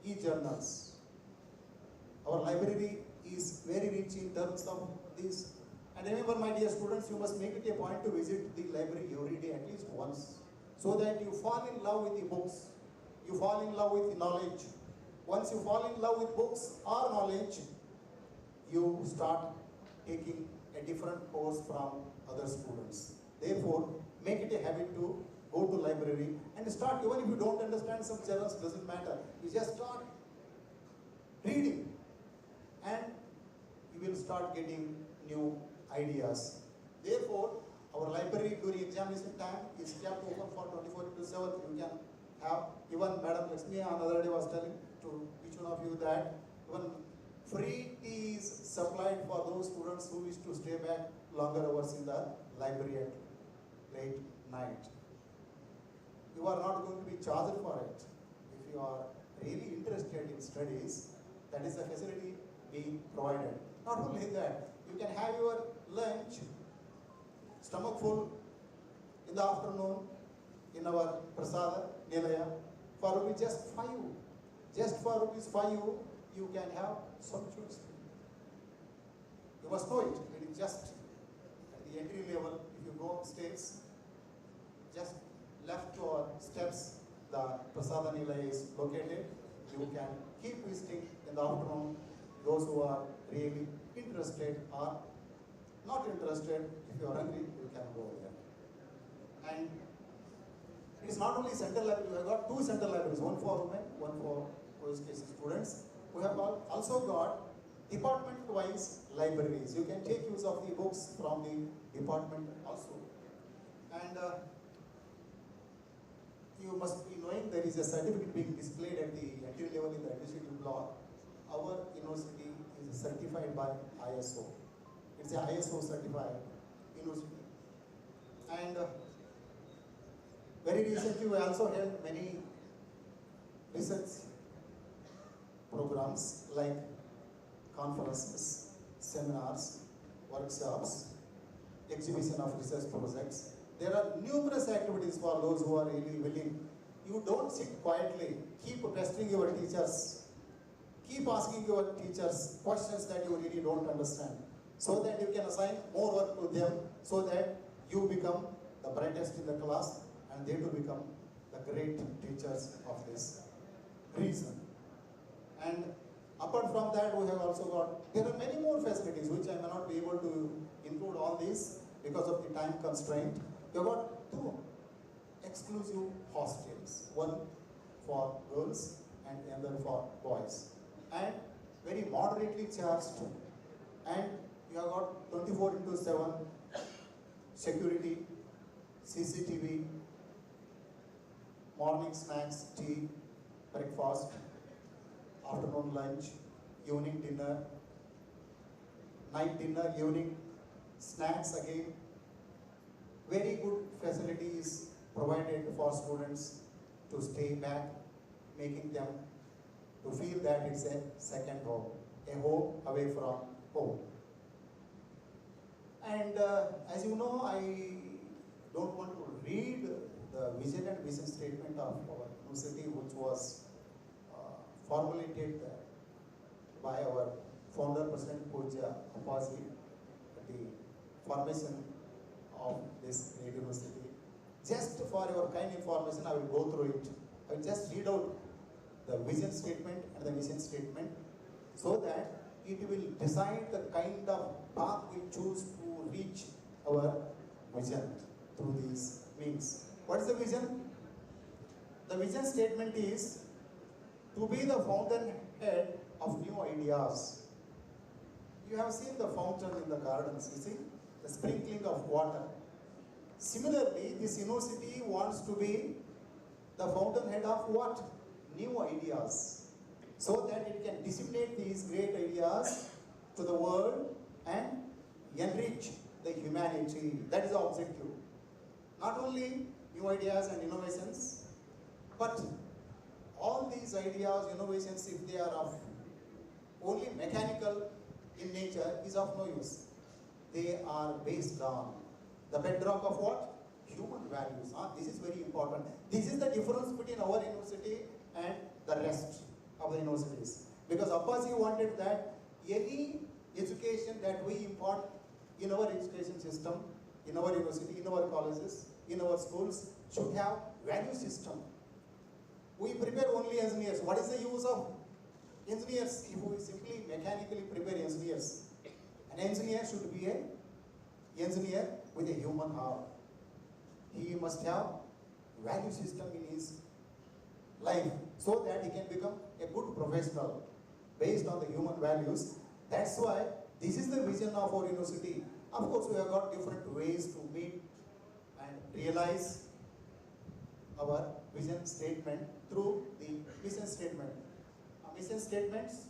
e-journals. Our library is very rich in terms of this. And remember, my dear students, you must make it a point to visit the library every day, at least once, so that you fall in love with the books, you fall in love with the knowledge. Once you fall in love with books or knowledge, you start taking a different course from other students. Therefore, make it a habit to go to library and start, even if you don't understand some journals, doesn't matter. You just start reading and you will start getting new ideas. Therefore, our library during examination time is kept open for 24/7. You can have, even Madam Lakshmi on the other day was telling to each one of you that even free tea is supplied for those students who wish to stay back longer hours in the library at late night. You are not going to be charged for it. If you are really interested in studies, that is a facility being provided. Not only that, you can have your lunch, stomach full, in the afternoon in our Prasada Nilaya for rupees just 5. Just for rupees 5, you can have sumptuous food. You must know it. It is just at the entry level. If you go upstairs, just left to our steps, the Prasada Nilaya is located. You can keep visiting in the afternoon. Those who are really interested or not interested, if you are hungry, you can go there. And it is not only central library, we have got 2 central libraries, one for women, one for education students. We have also got department-wise libraries. You can take use of the books from the department also. And you must be knowing there is a certificate being displayed at the entry level in the administrative block. Our university is certified by ISO. It's a ISO certified university. And very recently we also held many research programs like conferences, seminars, workshops, exhibition of research projects. There are numerous activities for those who are really willing. You don't sit quietly. Keep pestering your teachers. Keep asking your teachers questions that you really don't understand, so that you can assign more work to them, so that you become the brightest in the class and they will become the great teachers of this reason. And apart from that, we have also got, there are many more facilities which I may not be able to include all these because of the time constraint. We have got 2 exclusive hostels, one for girls and another for boys, and very moderately charged, and you have got 24/7 security, CCTV, morning snacks, tea, breakfast, afternoon lunch, evening dinner, night dinner, evening snacks again. Very good facilities provided for students to stay back, making them to feel that it's a second home, a home away from home. And as you know, I don't want to read the vision and mission statement of our university, which was formulated by our founder, President Pujya Apasi, at the formation of this great university. Just for your kind information, I will go through it. I will just read out the vision statement and the mission statement, so that it will decide the kind of path we choose to reach our vision through these means. What is the vision? The vision statement is to be the fountainhead of new ideas. You have seen the fountain in the gardens, you see, the sprinkling of water. Similarly, this university wants to be the fountainhead of what? New ideas. So that it can disseminate these great ideas to the world and enrich the humanity. That is the objective. Not only new ideas and innovations, but all these ideas, innovations, if they are of only mechanical in nature, is of no use. They are based on the bedrock of what? Human values. This is very important. This is the difference between our university and the rest of the universities. Because Appaji wanted that any education that we impart in our education system, in our university, in our colleges, in our schools, should have value system. We prepare only engineers. What is the use of engineers if we simply mechanically prepare engineers? An engineer should be an engineer with a human heart. He must have value system in his life so that he can become a good professional based on the human values. That's why this is the vision of our university. Of course, we have got different ways to meet and realize our vision statement through the mission statement. Mission statements,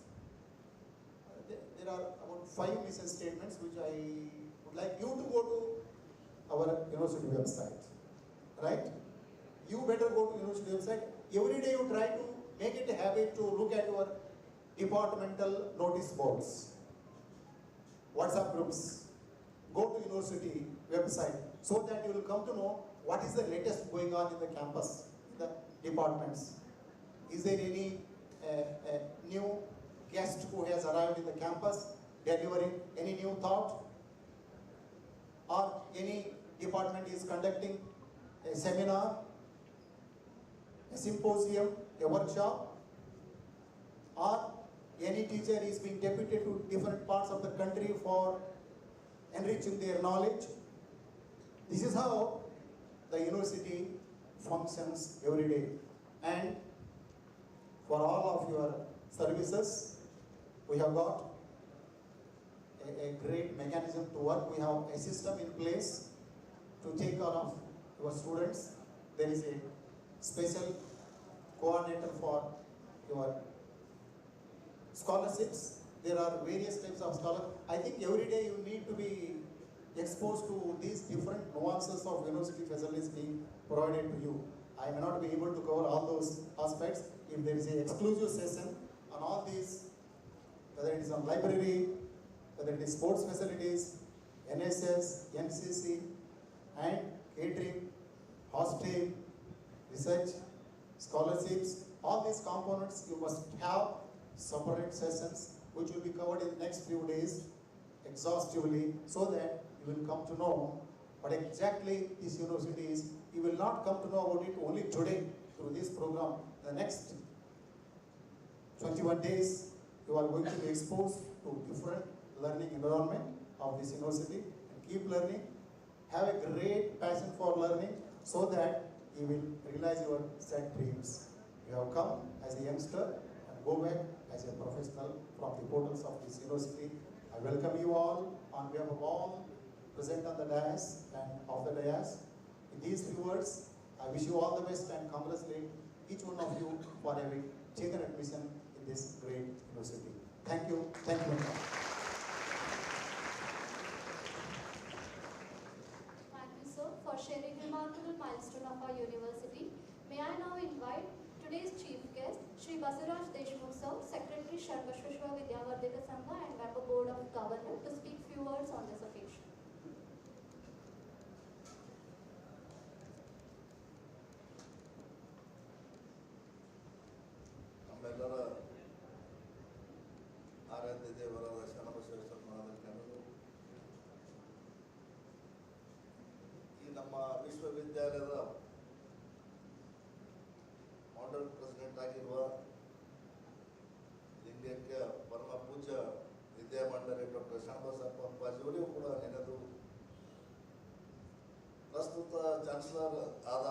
there are about 5 mission statements which I would like you to go to our university website, right? You better go to university website. Every day you try to make it a habit to look at your departmental notice boards, WhatsApp groups. Go to university website so that you will come to know what is the latest going on in the campus, in the departments. Is there any new guest who has arrived in the campus, delivering any new thought? Or any department is conducting a seminar, a symposium, a workshop? Or any teacher is being deputed to different parts of the country for enriching their knowledge? This is how the university functions every day. And for all of your services, we have got a great mechanism to work. We have a system in place to take care of your students. There is a special coordinator for your scholarships. There are various types of scholarships. I think every day you need to be exposed to these different nuances of university facilities being provided to you. I may not be able to cover all those aspects. If there is an exclusive session on all these, whether it is on library, whether it is sports facilities, NSS, NCC, and catering, hostel, research, scholarships, all these components you must have separate sessions which will be covered in the next few days exhaustively so that you will come to know what exactly this university is. You will not come to know about it only today through this program. The next 21 days you are going to be exposed to different learning environment of this university, and keep learning. Have a great passion for learning so that you will realize your set dreams. You have come as a youngster and go back as a professional from the portals of this university. I welcome you all on behalf of all present on the dais and of the dais. In these few words, I wish you all the best and congratulate each one of you for having taken admission in this great university. Thank you. Thank you. Thank you, sir, for sharing remarkable milestone of our university. May I now invite today's chief guest, Shri Basiraj Deshmukh sir, Secretary Sharnbasva Vidyavardhaka Sangha and Member Board of Governors, to speak few words on this occasion. ನಮ್ಮೆಲ್ಲರ ಆರಾಧ್ಯ ದೇವರಾದ ಶರಣಬಸವೇಶ್ವರನಾದ ಕರೆದು ಈ ನಮ್ಮ ವಿಶ್ವವಿದ್ಯಾಲಯದ ಮಾಡಲ್ president ಆಗಿರುವ ಲಿಂಗೈಕ್ಯ ಪರಮ ಪೂಜ್ಯ ವಿದ್ಯಾಮಂಡಳಿ ಡಾಕ್ಟರ್ ಶರಣಬಸಪ್ಪ ಅಪ್ಪಾಜಿಯವರಿಗೂ ಕೂಡ ನೆನೆದು ಪ್ರಸ್ತುತ ಚಾನ್ಸಲರ್ ಆದ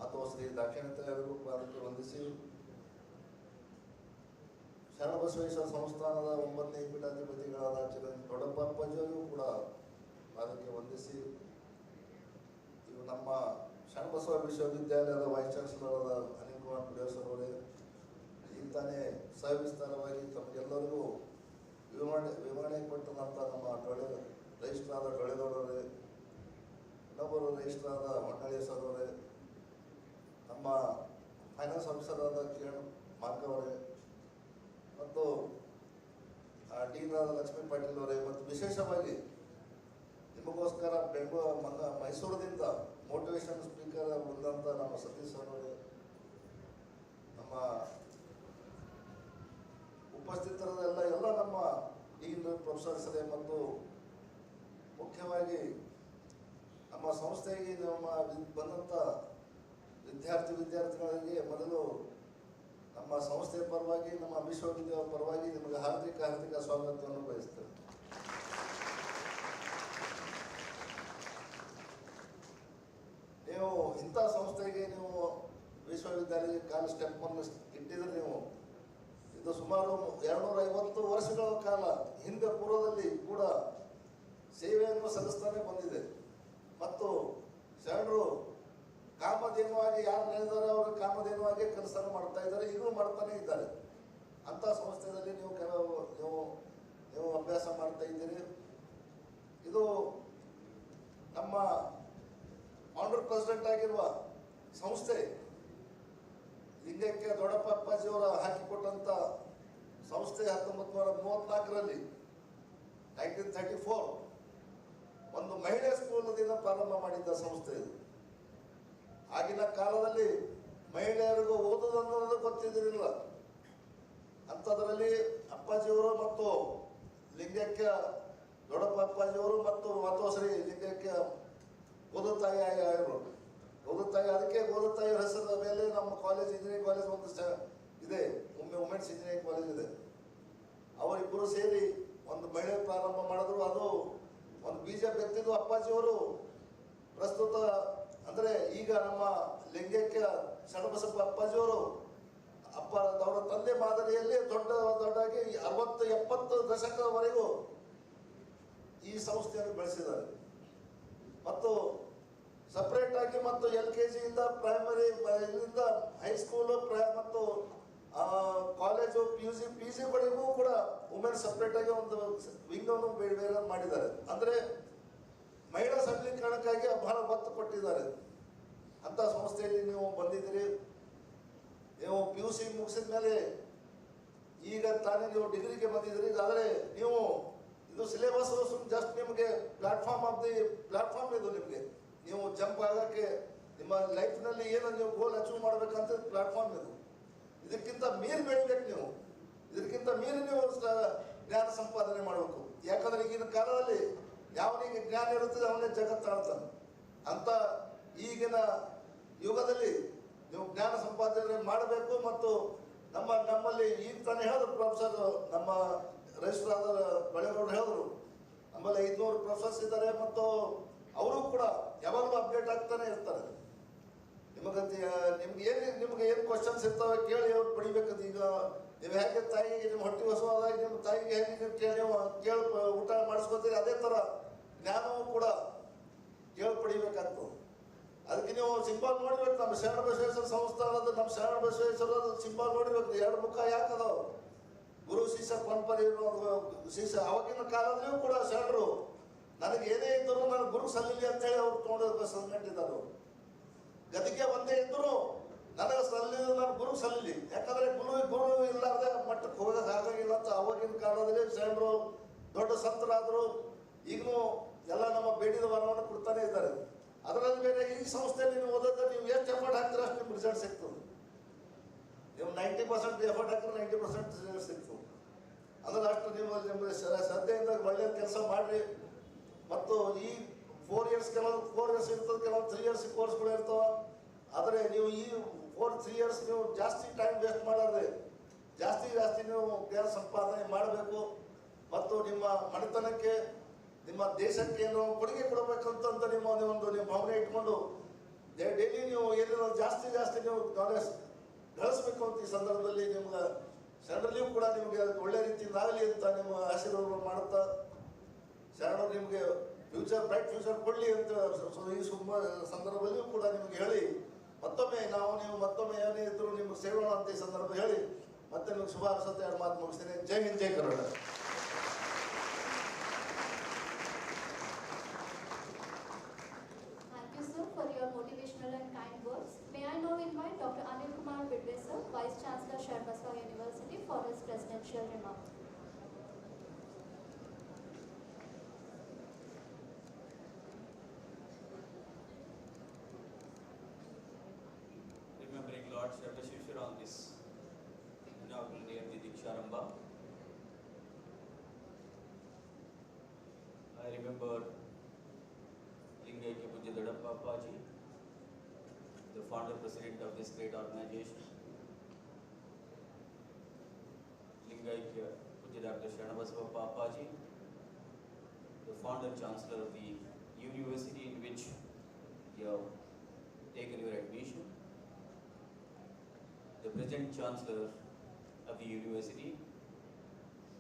ಅಥವಾ ಶ್ರೀ ದಾಕ್ಷಿಣಾತ್ಯ ಅವರಿಗೂ ಪಾದಕ್ಕೆ ವಂದಿಸಿ ಶರಣಬಸವೇಶ್ವರ ಸಂಸ್ಥಾನದ 9ನೇ ಪೀಠಾಧಿಪತಿಗಳಾದ ದೊಡ್ಡಪ್ಪ ಅಪ್ಪಾಜಿಯವರಿಗೂ ಕೂಡ ಅದಕ್ಕೆ ವಂದಿಸಿ, ಇವು ನಮ್ಮ ಶರಣಬಸವ ವಿಶ್ವವಿದ್ಯಾಲಯದ ವೈಸ್ ಚಾನ್ಸಲರ್ ಆದ ಅನಿಲ್ ಕುಮಾರ್ ಕುಡಿಯೋಸರ್ ಅವರೇ ಈಗ ತಾನೇ ಸವಿಸ್ತಾರವಾಗಿ ತಮಗೆಲ್ಲರಿಗೂ ವಿವರಣೆ ಕೊಟ್ಟಂಥ ನಮ್ಮ ರಿಜಿಸ್ಟರ್ ಆದ ಡೊಳೆದವರೇ, ಇನ್ನೊಬ್ಬರು ರಿಜಿಸ್ಟರ್ ಆದ ಹೊನ್ನಳ್ಳಿ ಸರ್ ಅವರೇ, ನಮ್ಮ ಫೈನಾನ್ಸ್ ಆಫೀಸರ್ ಆದ ಕಿರಣ್ ಮಾರ್ಕವರೇ ಮತ್ತು ಡೀನ್ ಆದ ಲಕ್ಷ್ಮೀ ಪಾಟೀಲ್ ಅವರೇ, ಮತ್ತು ವಿಶೇಷವಾಗಿ ನಿಮಗೋಸ್ಕರ ಮೈಸೂರಿನಿಂದ ಮೋಟಿವೇಶನ್ ಸ್ಪೀಕರ್ ಬಂದಂಥ ನಮ್ಮ ಸತೀಶ್ ಸರ್ ಅವರೇ, ನಮ್ಮ ಉಪಸ್ಥಿತರದೆಲ್ಲ ಎಲ್ಲ ನಮ್ಮ ಡೀನ್ ಪ್ರೊಫೆಸರ್ಸರೇ, ಮತ್ತು ಮುಖ್ಯವಾಗಿ ನಮ್ಮ ಸಂಸ್ಥೆಗೆ ನಮ್ಮ ಬಂದಂಥ ವಿದ್ಯಾರ್ಥಿಗಳಿಗೆ ಮೊದಲು ನಮ್ಮ ಸಂಸ್ಥೆಯ ಪರವಾಗಿ, ನಮ್ಮ ವಿಶ್ವವಿದ್ಯಾಲಯದ ಪರವಾಗಿ ನಿಮಗೆ ಹಾರ್ದಿಕ ಸ್ವಾಗತವನ್ನು ಬಯಸ್ತೇವೆ. ನೀವು ಇಂಥ ಸಂಸ್ಥೆಗೆ ನೀವು ವಿಶ್ವವಿದ್ಯಾಲಯಕ್ಕೆ ಕಾಲು ಸ್ಟೆಪ್ಪನ್ನು ಇಟ್ಟಿದ್ರೆ ನೀವು ಇದು ಸುಮಾರು 250 ವರ್ಷಗಳ ಕಾಲ ಹಿಂದೆ ಪೂರ್ವದಲ್ಲಿ ಕೂಡ ಸೇವೆಯನ್ನು ಸಲ್ಲಿಸ್ತಾನೆ ಬಂದಿದೆ. ಮತ್ತು ಶರಣರು ಕಾಮಧೇನುವಾಗಿ ಯಾರು ನೆನೆದಾರೆ ಅವರು ಕಾಮಧೇನುವಾಗಿ ಕೆಲಸ ಮಾಡ್ತಾ ಇದ್ದಾರೆ, ಈಗಲೂ ಮಾಡ್ತಾನೆ ಇದ್ದಾರೆ. ಅಂಥ ಸಂಸ್ಥೆಯಲ್ಲಿ ನೀವು ಅಭ್ಯಾಸ ಮಾಡ್ತಾ ಇದ್ದೀರಿ. ಇದು ನಮ್ಮ ಫೌಂಡರ್ ಪ್ರೆಸಿಡೆಂಟ್ ಆಗಿರುವ ಸಂಸ್ಥೆ ಲಿಂಗಕ್ಕೆ ದೊಡ್ಡಪ್ಪ ಅಪ್ಪಾಜಿಯವರ ಹಾಕಿಕೊಟ್ಟಂಥ ಸಂಸ್ಥೆ 1934ರಲ್ಲಿ 1934 ಒಂದು ಮಹಿಳೆ ಸ್ಕೂಲದಿಂದ ಪ್ರಾರಂಭ ಮಾಡಿದ್ದ ಸಂಸ್ಥೆ ಇದು. ಆಗಿನ ಕಾಲದಲ್ಲಿ ಮಹಿಳೆಯರಿಗೂ ಓದುವುದನ್ನೋದು ಗೊತ್ತಿದ್ದಿರಲಿಲ್ಲ. ಅಂಥದ್ರಲ್ಲಿ ಅಪ್ಪಾಜಿಯವರು ಮತ್ತು ಲಿಂಗಕ್ಕೆ ದೊಡ್ಡಪ್ಪ ಅಪ್ಪಾಜಿಯವರು ಮತ್ತು ಮಾತೋಶ್ರೀ ಲಿಂಗಕ್ಕೆ ಗೋದತಾಯಿ ಆಗಿರು. ಗೋದತಾಯಿ, ಅದಕ್ಕೆ ಗೋದತಾಯಿ ಹೆಸರ ಮೇಲೆ ನಮ್ಮ ಕಾಲೇಜ್ ಇಂಜಿನಿಯರಿಂಗ್ ಕಾಲೇಜ್ ಒಂದು ಇದೆ, ವುಮೆನ್ಸ್ ಇಂಜಿನಿಯರಿಂಗ್ ಕಾಲೇಜ್ ಇದೆ. ಅವರಿಬ್ಬರು ಸೇರಿ ಒಂದು ಮಹಿಳೆ ಪ್ರಾರಂಭ ಮಾಡಿದ್ರು. ಅದು ಒಂದು ಬೀಜ ಬೆತ್ತಿದ್ದು ಅಪ್ಪಾಜಿಯವರು ಪ್ರಸ್ತುತ ಅಂದರೆ ಈಗ ನಮ್ಮ ಲಿಂಗಕ್ಕೆ ಶರಣಬಸಪ್ಪ ಅಪ್ಪಾಜಿಯವರು ಅವರ ತಂದೆ ಮಾದರಿಯಲ್ಲಿ ದೊಡ್ಡದಾಗಿ 60-70 ದಶಕದವರೆಗೂ ಈ ಸಂಸ್ಥೆಯನ್ನು ಬೆಳೆಸಿದ್ದಾರೆ. ಮತ್ತು ಸಪ್ರೇಟ್ ಆಗಿ ಮತ್ತು LKG ಇಂದ ಪ್ರೈಮರಿ ಇಲ್ಲಿಂದ ಹೈಸ್ಕೂಲು ಮತ್ತು ಕಾಲೇಜು PG ಬಳಿಗೂ ಕೂಡ ವುಮೆನ್ ಸಪ್ರೇಟ್ ಆಗಿ ಒಂದು ವಿಂಗ್ ಅನ್ನು ಬೇರೆ ಮಾಡಿದ್ದಾರೆ. ಅಂದರೆ ಮಹಿಳಾ ಸಬಲೀಕರಣಕ್ಕಾಗಿ ಬಹಳ ಒತ್ತು ಕೊಟ್ಟಿದ್ದಾರೆ. ಅಂತ ಸಂಸ್ಥೆಯಲ್ಲಿ ನೀವು ಬಂದಿದ್ದೀರಿ. ನೀವು PUC ಮುಗಿಸಿದ ಮೇಲೆ ಈಗ ತಾನೇ ನೀವು ಡಿಗ್ರಿಗೆ ಬಂದಿದ್ದೀರಿ. ಆದರೆ ನೀವು ಇದು ಸಿಲೆಬಸ್ ಜಸ್ಟ್ ನಿಮಗೆ ಪ್ಲಾಟ್ಫಾರ್ಮ್ ಇದು ನಿಮಗೆ. ನೀವು ಜಂಪ್ ಆಗೋಕ್ಕೆ ನಿಮ್ಮ ಲೈಫ್ನಲ್ಲಿ ಏನು ನೀವು ಗೋಲ್ ಅಚೀವ್ ಮಾಡಬೇಕಂತ ಪ್ಲಾಟ್ಫಾರ್ಮ್ ಇದು. ಇದಕ್ಕಿಂತ ಮೀರಿ ಬೆಳಿಬೇಕು ನೀವು. ಇದಕ್ಕಿಂತ ಮೀರಿ ನೀವು ಜ್ಞಾನ ಸಂಪಾದನೆ ಮಾಡಬೇಕು. ಯಾಕಂದ್ರೆ ಈಗಿನ ಕಾಲದಲ್ಲಿ ಯಾವನಿಗೆ ಜ್ಞಾನ ಇರುತ್ತದೆ ಅವನೇ ಜಗತ್ತಾಳ್ತಾನೆ. ಅಂತ ಈಗಿನ ಯುಗದಲ್ಲಿ ನೀವು ಜ್ಞಾನ ಸಂಪಾದನೆ ಮಾಡಬೇಕು. ಮತ್ತು ನಮ್ಮಲ್ಲಿ ಈಗ ತಾನೇ ಹೇಳಿದ್ರು ಪ್ರೊಫೆಸರ್, ನಮ್ಮ ರಿಜಿಸ್ಟರ್ ಆದ ಬಳೆಗೌಡರು ಹೇಳಿದ್ರು, ನಮ್ಮಲ್ಲಿ 500 ಪ್ರೊಫೆಸರ್ಸ್ ಇದ್ದಾರೆ. ಮತ್ತು ಅವರು ಕೂಡ ಯಾವಾಗಲೂ ಅಪ್ಡೇಟ್ ಆಗ್ತಾನೆ ಇರ್ತಾರೆ. ನಿಮ್ಗೆ ಏನು ಕ್ವಶನ್ಸ್ ಇರ್ತಾವೆ ಕೇಳಿ ಅವ್ರು ಪಡಿಬೇಕಂತ. ಈಗ ನೀವು ಹೇಗೆ ತಾಯಿಗೆ ನಿಮ್ಮ ಹೊಟ್ಟೆ ಹೊಸವಾದಾಗ ನಿಮ್ಮ ತಾಯಿಗೆ ಹೇಗೆ ಕೇಳಿ ಊಟ ಮಾಡಿಸ್ಕೊತೀರಿ, ಅದೇ ಥರ ಜ್ಞಾನವೂ ಕೂಡ ಕೇಳಿ ಪಡಿಬೇಕಾಗ್ತದೆ. ಅದಕ್ಕೆ ನೀವು ಸಿಂಬಲ್ ನೋಡಿಬೇಕು. ನಮ್ಮ ಶರಣಬಸವೇಶ್ವರ ಸಂಸ್ಥಾನದ ನಮ್ಮ ಶರಣಬಸವೇಶ್ವರ ಸಿಂಬಲ್ ನೋಡಿಬೇಕು. 2 ಮುಖ ಯಾಕದಾವ, ಗುರು ಶಿಷ್ಯ ಪರಂಪರೆ ಶಿಷ್ಯ. ಅವಾಗಿನ ಕಾಲದಲ್ಲಿಯೂ ಕೂಡ ಶರಣರು ನನಗೆ ಏನೇ ಇದ್ದರೂ ನನ್ನ ಗುರು ಸಲ್ಲಿಲಿ ಅಂತೇಳಿ ಅವ್ರು ತೊಗೊಂಡು ಸಂಗಟ್ಟಿದ್ದಾರೆ. ಗದಿಗೆ ಒಂದೇ ಇದ್ದರೂ ನನಗೆ ಸಲ್ಲಿದ ನನ್ನ ಗುರು ಸಲ್ಲಿಲಿ. ಯಾಕಂದ್ರೆ ಗುರು ಇಲ್ಲಾರ್ದೆ ಮಟ್ಟಕ್ಕೆ ಹೋಗೋಕೆ ಆಗೋಗಿಲ್ಲ ಅಂತ ಅವಾಗಿನ ಕಾಲದಲ್ಲಿ ಶರಣರು ದೊಡ್ಡ ಸಂತರಾದರು. ಈಗಲೂ ಎಲ್ಲ ನಮ್ಮ ಬೇಡಿದ ವರವನ್ನು ಕೊಡ್ತಾನೆ ಇದ್ದಾರೆ. ಅದರಲ್ಲಿ ಬೇರೆ ಈ ಸಂಸ್ಥೆಯಲ್ಲಿ ನೀವು ಓದಿದ್ರೆ ನೀವು ಎಷ್ಟು ಎಫರ್ಟ್ ಹಾಕ್ತೀರ ಅಷ್ಟು ನಿಮ್ಗೆ ರಿಸಲ್ಟ್ ಸಿಗ್ತದೆ. ನೀವು 90% ಎಫರ್ಟ್ ಹಾಕಿದ್ರೆ 90% ರಿಸಲ್ಟ್ ಸಿಗ್ತದೆ. ಅಂದ್ರೆ ಅಷ್ಟು ನಿಮ್ಮ ಶ್ರದ್ಧೆಯಿಂದ ಒಳ್ಳೆಯ ಕೆಲಸ ಮಾಡಿರಿ. ಮತ್ತು ಈ 4 ಇಯರ್ಸ್ ಕೆಲವು 4 ಇಯರ್ಸ್ ಇರ್ತದೆ, ಕೆಲವು 3 ಇಯರ್ಸ್ ಕೋರ್ಸ್ಗಳು ಇರ್ತವೆ. ಆದರೆ ನೀವು ಈ 3 ಇಯರ್ಸ್ ನೀವು ಜಾಸ್ತಿ ಟೈಮ್ ವೇಸ್ಟ್ ಮಾಡಾದ್ರೆ ಜಾಸ್ತಿ ನೀವು ಜ್ಞಾನ ಸಂಪಾದನೆ ಮಾಡಬೇಕು. ಮತ್ತು ನಿಮ್ಮ ಮನೆತನಕ್ಕೆ, ನಿಮ್ಮ ದೇಶಕ್ಕೆ ಏನು ಕೊಡುಗೆ ಕೊಡಬೇಕಂತ ನಿಮ್ಮ ಭಾವನೆ ಇಟ್ಕೊಂಡು ಡೈಲಿ ನೀವು ಏನೇನೋ ಜಾಸ್ತಿ ನೀವು ನಾಲೆಜ್ ಗಳಿಸ್ಬೇಕು ಅಂತ ಈ ಸಂದರ್ಭದಲ್ಲಿ ನಿಮ್ಗೆ ಶರಣರಲ್ಲಿಯೂ ಕೂಡ ನಿಮಗೆ ಒಳ್ಳೆ ರೀತಿಯಿಂದ ಆಗಲಿ ಅಂತ ನಿಮ್ಮ ಆಶೀರ್ವಾದ ಮಾಡುತ್ತಾ, ಶರಣರು ನಿಮಗೆ ಬ್ರೈಟ್ ಫ್ಯೂಚರ್ ಕೊಡಲಿ ಅಂತ ಈ ಸಂದರ್ಭದಲ್ಲಿಯೂ ಕೂಡ ನಿಮಗೆ ಹೇಳಿ, ಮತ್ತೊಮ್ಮೆ ನೀವು ಮತ್ತೊಮ್ಮೆ ಏನೇ ಇದ್ರು ನಿಮ್ಗೆ ಸೇರೋಣ ಅಂತ ಈ ಸಂದರ್ಭ ಹೇಳಿ ಮತ್ತೆ ನಿಮ್ಗೆ ಶುಭ ಹಾರೈಸುತ್ತಾ ಎರಡು ಮಾತು ಮುಗಿಸ್ತೇನೆ. ಜೈ ಹಿಂದ್, ಜೈ Karnataka. Thank you, sir, for your motivational and kind words. May I now invite Dr. Anil Kumar Bidve, sir, Vice Chancellor, Sharnbasva University, for his presidential remark. Remembering Lord Sharnbasva on this inaugural day of the Diksharamba, I remember Lingaike Pujya Dadappa Appaji, the founder president of this great organization. Lingaike Pujya Dr. Sharnbasva Appaji, the founder chancellor of the university in which you have taken your admission. The present chancellor of the university,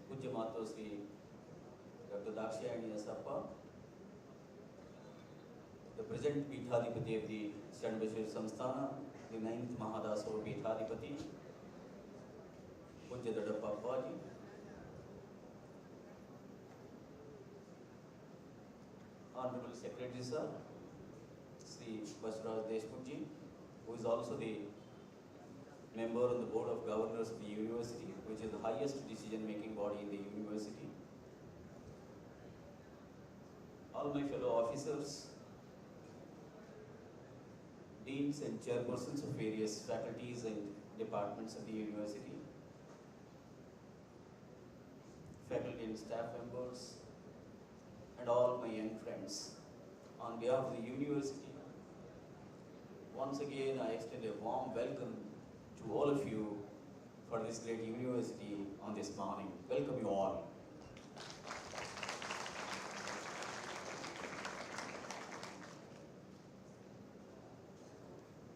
Pujya Matosri Dr. Dakshayani Sappa, the present Peethadipati of the Sharnbasva Samsthana, the 9th Mahadasava Peethadipati, Pujya Dadappa Appaji, Honorable Secretary Sir, Sri Basraj Deshmukhji, who is also the member on the Board of Governors of the University, which is the highest decision-making body in the university. All my fellow officers, deans and chairpersons of various faculties and departments of the university, faculty and staff members, and all my young friends. On behalf of the university, once again I extend a warm welcome to all of you for this great university on this morning. Welcome you all.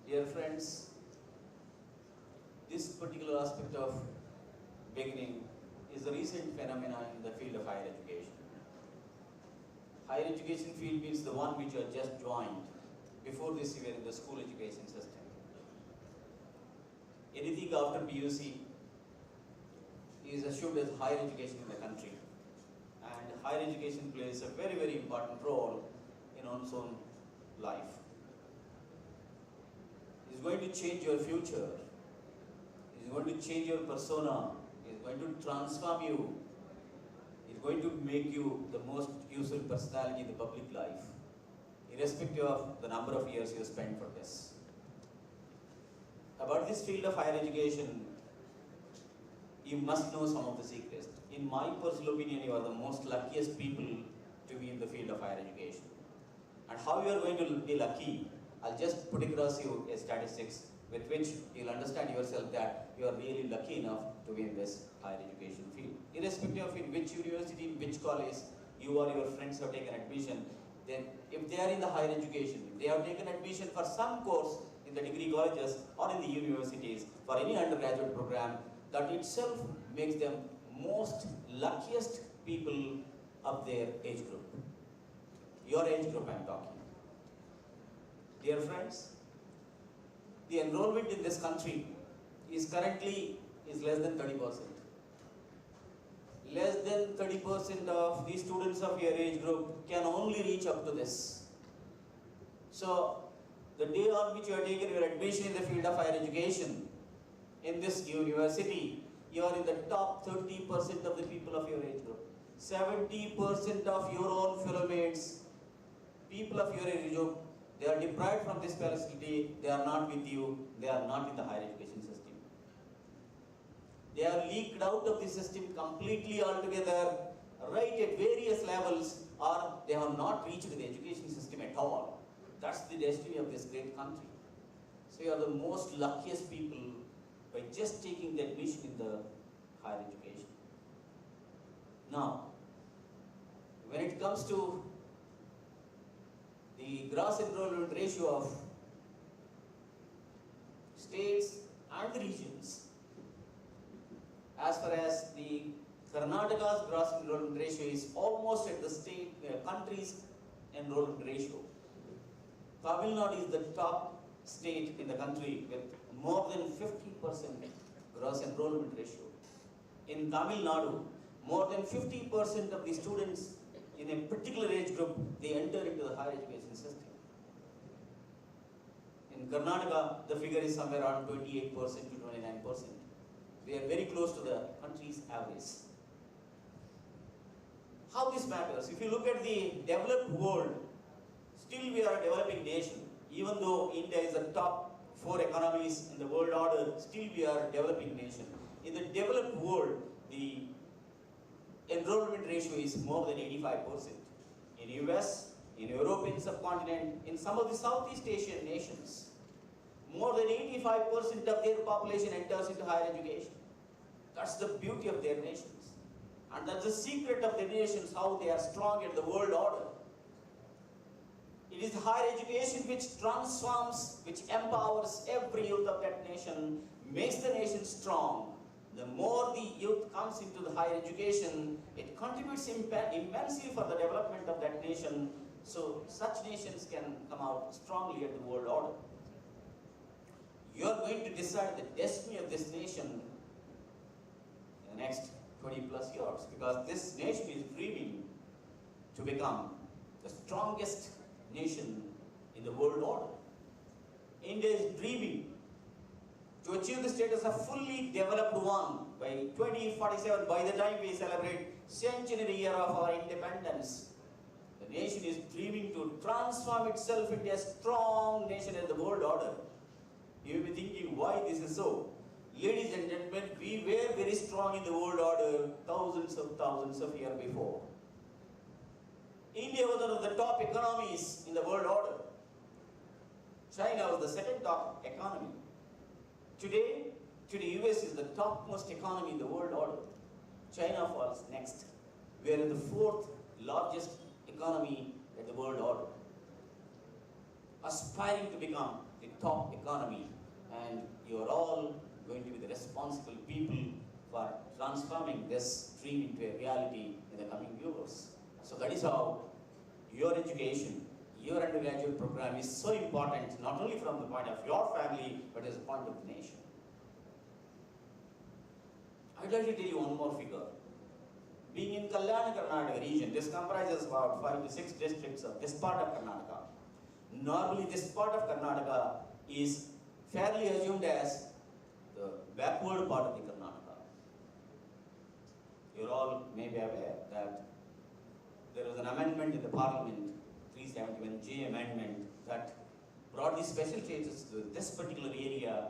Dear friends, this particular aspect of beginning is a recent phenomenon in the field of higher education. Higher education field means the one which you have just joined. Before this you were in the school education system. Anything after PUC is assumed as higher education in the country. And higher education plays a very, very important role in one's own life. It's going to change your future. It's going to change your persona. It's going to transform you. It's going to make you the most useful personality in the public life, irrespective of the number of years you spend for this. About this field of higher education, you must know some of the secrets. In my personal opinion, you are the most luckiest people to be in the field of higher education. And how you are going to be lucky, I'll just put across you a statistics with which you'll understand yourself that you are really lucky enough to be in this higher education field. Irrespective of in which university, in which college, you or your friends have taken admission, then if they are in the higher education, if they have taken admission for some course in the degree colleges or in the universities for any undergraduate program, that itself makes them most luckiest people of their age group. Your age group I am talking. Dear friends, the enrollment in this country is currently less than 30%. Less than 30% of the students of your age group can only reach up to this. So, the day on which you are taking your admission in the field of higher education, in this university, you are in the top 30% of the people of your age group. 70% of your own fellow mates, people of your age group, they are deprived from this facility, they are not with you, they are not in the higher education system. They are leaked out of the system completely altogether, right at various levels, or they have not reached the education system at all. That's the destiny of this great country. So you are the most luckiest people by just taking the admission in the higher education. Now, when it comes to the gross enrollment ratio of states and the regions, far as the Karnataka's gross enrollment ratio is almost at the country's enrollment ratio. Tamil Nadu is the top state in the country with more than 50% gross enrollment ratio. In Tamil Nadu, more than 50% of the students in a particular age group, they enter into the higher education system. In Karnataka, the figure is somewhere around 28% to 29%. We are very close to the country's average. How this matters? If you look at the developed world, still we are a developing nation. Even though India is the top 4 economies in the world order, still we are a developing nation. In the developed world, the enrollment ratio is more than 85%. In US, in European subcontinent, in some of the Southeast Asian nations, more than 85% of their population enters into higher education. That's the beauty of their nations. And that's the secret of their nations, how they are strong in the world order. It is higher education which transforms, which empowers every youth of that nation, makes the nation strong. The more the youth comes into the higher education, it contributes immensely for the development of that nation, so such nations can come out strongly at the world order. You are going to decide the destiny of this nation in the next 20 plus years, because this nation is dreaming to become the strongest nation in the world order. India is dreaming to achieve the status of fully developed one by 2047, by the time we celebrate centenary year of our independence. The nation is dreaming to transform itself into a strong nation in the world order. You may be thinking why this is so. Ladies and gentlemen, we were very strong in the world order thousands of years before. India was one of the top economies in the world order. China was the second top economy. Today, US is the topmost economy in the world order. China falls next. We are in the 4th largest economy in the world order. Aspiring to become the top economy, and you are all going to be the responsible people for transforming this dream into a reality in the coming years. So that is how your education, your undergraduate program is so important, not only from the point of your family, but as a point of the nation. I'd like to tell you one more figure. Being in Karnataka region, this comprises about 5 to 6 districts of this part of Karnataka. Normally, this part of Karnataka is fairly assumed as the backward part of the Karnataka. You all may be aware that there was an amendment in the Parliament, 371J amendment, that brought the special status to this particular area,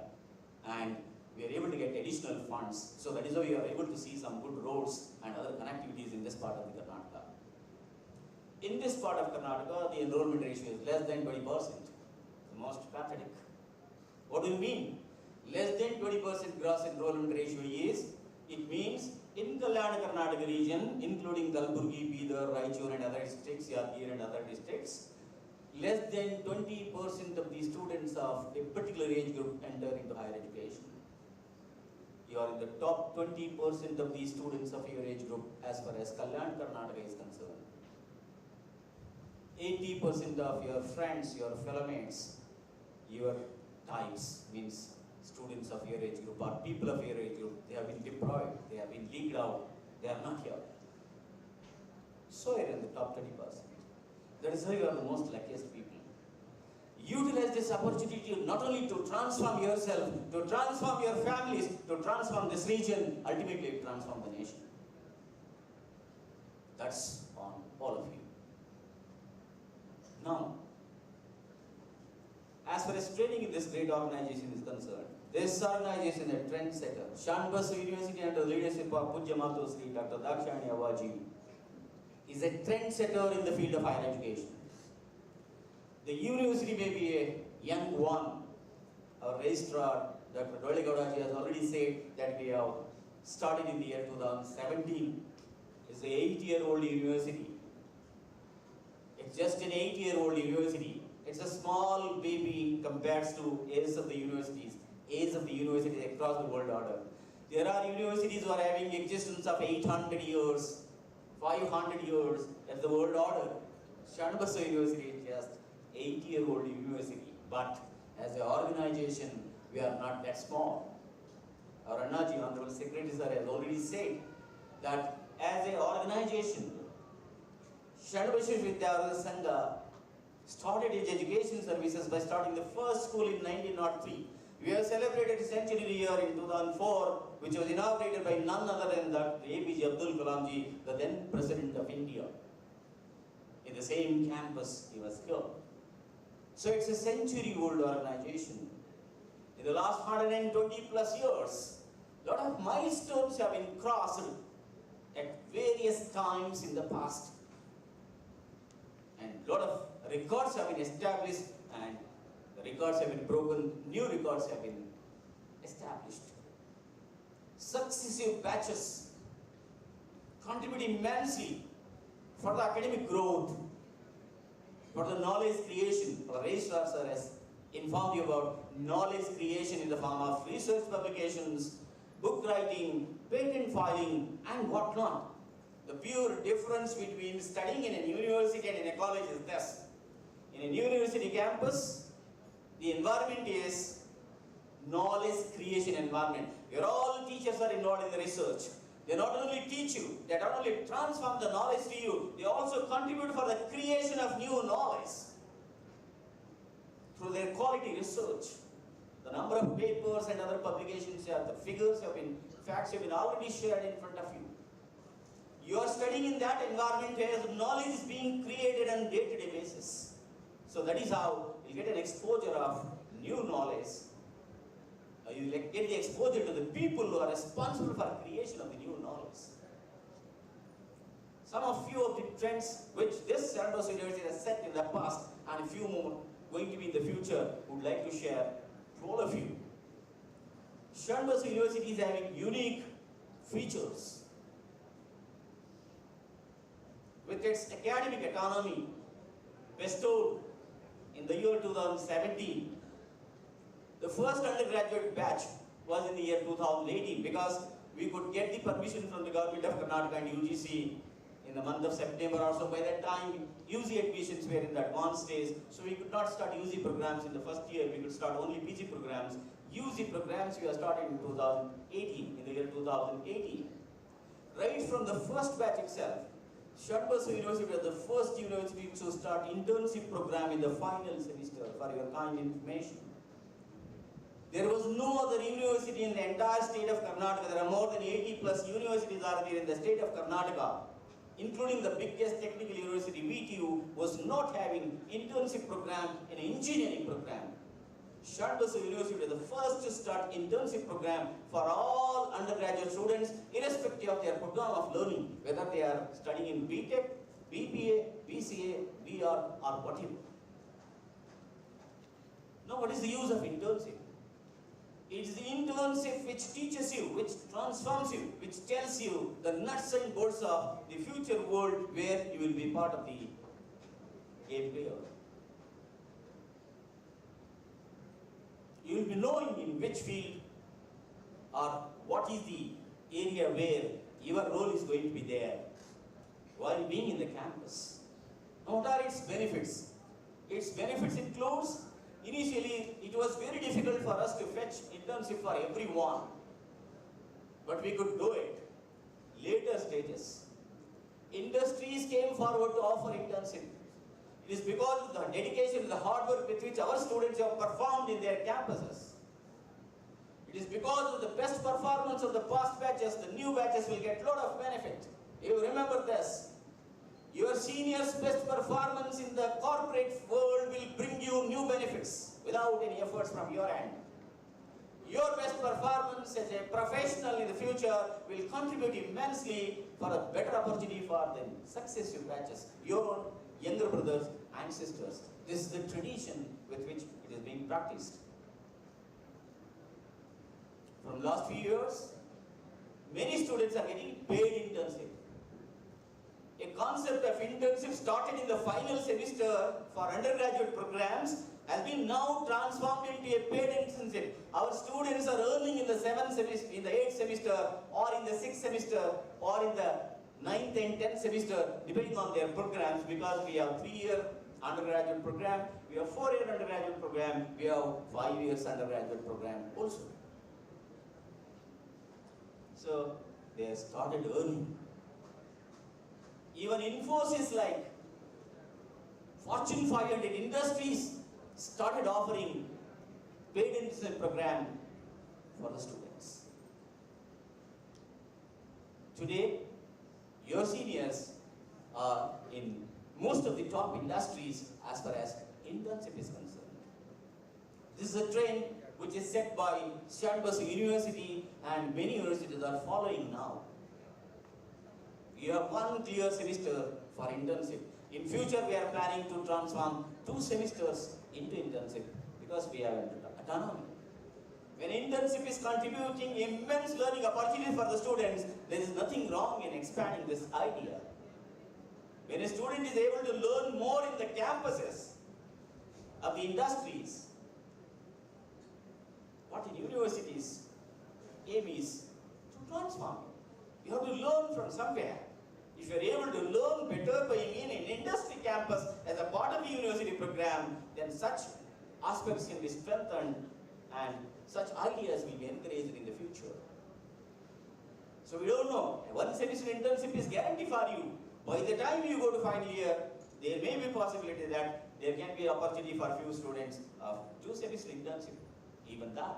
and we are able to get additional funds. So that is how we are able to see some good roads and other connectivities in this part of the Karnataka. In this part of Karnataka, the enrollment ratio is less than 20%, the most pathetic. What do you mean? Less than 20% gross enrollment ratio is, it means in Karnataka region, including Kalaburagi, Bidar, Raichur and other districts, Yadgir and other districts, less than 20% of the students of a particular age group enter into higher education. You are in the top 20% of the students of your age group as far as Karnataka is concerned. 80% of your friends, your fellow mates, your types, means students of your age group or people of your age group, they have been deployed, they have been leaked out, they are not here. So you are in the top 20%. That is why you are the most luckiest people. Utilize this opportunity not only to transform yourself, to transform your families, to transform this region, ultimately to transform the nation. That's on all of you. Now, as far as training in this great organization is concerned, this organization is a trendsetter. Sharnbasva University under the leadership of Pujya Matosri, Dr. Dakshani is a trendsetter in the field of higher education. The university may be a young one. Our registrar, Dr. Kalaburagi, has already said that we have started in the year 2017. It's an 8-year-old university. It's just an 8-year-old university. It's a small baby compared to age of the universities across the world order. There are universities who are having existence of 800 years, 500 years, that's the world order. Sharnbasva University is just 80-year-old university, but as an organization, we are not that small. Our Annaji, Honorable Secretary Sir, has already said that as an organization, Sharnbasva Vidyavardhaka Sangha started its education services by starting the first school in 1903. We have celebrated centenary year in 2004, which was inaugurated by none other than Dr. APJ Abdul Kalam ji, the then President of India. In the same campus he was here. So it's a century-old organization. In the last 120 plus years, a lot of milestones have been crossed at various times in the past. And a lot of records have been established, and the records have been broken, new records have been established. Successive batches contribute immensely for the academic growth, for the knowledge creation. Our registrar sir has informed you about knowledge creation in the form of research publications, book writing, patent filing, and whatnot. The pure difference between studying in a university and in a college is this. In a university campus, the environment is knowledge creation environment. Where all teachers are involved in the research. They not only teach you, they not only transform the knowledge to you, they also contribute for the creation of new knowledge through their quality research. The number of papers and other publications, the figures have been, facts have been already shared in front of you. You are studying in that environment where the knowledge is being created on a day-to-day basis. So that is how you get an exposure of new knowledge. You get the exposure to the people who are responsible for creation of the new knowledge. Few of the trends which this Sharnbasva University has set in the past, and a few more going to be in the future, would like to share to all of you. Sharnbasva University is having unique features. With its academic autonomy bestowed in the year 2017, the first undergraduate batch was in the year 2018 because we could get the permission from the government of Karnataka and UGC in the month of September or so. By that time, UG admissions were in the advanced stage, so we could not start UG programs in the first year. We could start only PG programs. UG programs we are starting in 2018, in the year 2018. Right from the first batch itself, Sharnbasva University was the first university to start internship program in the final semester, for your kind information. There was no other university in the entire state of Karnataka. There are more than 80 plus universities are there in the state of Karnataka, including the biggest technical university, VTU, was not having internship program in an engineering program. Sharnbasva University was the first to start internship program for all undergraduate students, irrespective of their program of learning, whether they are studying in BTech, BBA, BCA, BR, or whatever. Now, what is the use of internship? It is the internship which teaches you, which transforms you, which tells you the nuts and bolts of the future world where you will be part of the game player. You will be knowing in which field or what is the area where your role is going to be there while being in the campus. Now, what are its benefits? Its benefits includes, initially, it was very difficult for us to fetch internship for everyone, but we could do it. Later stages, industries came forward to offer internship. It is because of the dedication, the hard work with which our students have performed in their campuses. It is because of the best performance of the past batches, the new batches will get a lot of benefit. You remember this. Your seniors' best performance in the corporate world will bring you new benefits without any efforts from your end. Your best performance as a professional in the future will contribute immensely for a better opportunity for the successive batches, your own younger brothers and sisters. This is the tradition with which it is being practiced. From the last few years, many students are getting paid internship. A concept of internship started in the final semester for undergraduate programs has been now transformed into a paid internship. Our students are earning in the 7th semester, in the 8th semester, or in the 6th semester, or in the 9th and 10th semester, depending on their programs, because we have 3-year undergraduate program, we have 4-year undergraduate program, we have 5 years undergraduate program also. So they started early. Even Infosys, like Fortune 500 industries, started offering paid internship program for the students. Today, your seniors are in most of the top industries as far as internship is concerned. This is a trend which is set by Sharnbasva University, and many universities are following now. You have 1 clear semester for internship. In future, we are planning to transform 2 semesters into internship because we have autonomy. When internship is contributing immense learning opportunities for the students, there is nothing wrong in expanding this idea. When a student is able to learn more in the campuses of the industries, what in universities aim is to transform. You have to learn from somewhere. If you are able to learn better by being in an industry campus as a part of the university program, then such aspects can be strengthened and such ideas will be encouraged in the future. So we don't know. 1 semester internship is guaranteed for you. By the time you go to final year, there may be possibility that there can be opportunity for few students of 2 semester internship. Even that.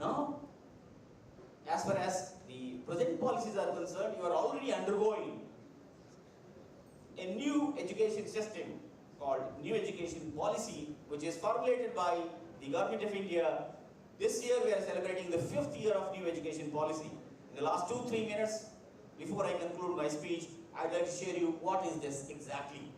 Now, as far as the present policies are concerned, you are already undergoing a new education system called New Education Policy, which is formulated by the Government of India. This year we are celebrating the 5th year of New Education Policy. In the last 2-3 minutes, before I conclude my speech, I'd like to share you what is this exactly.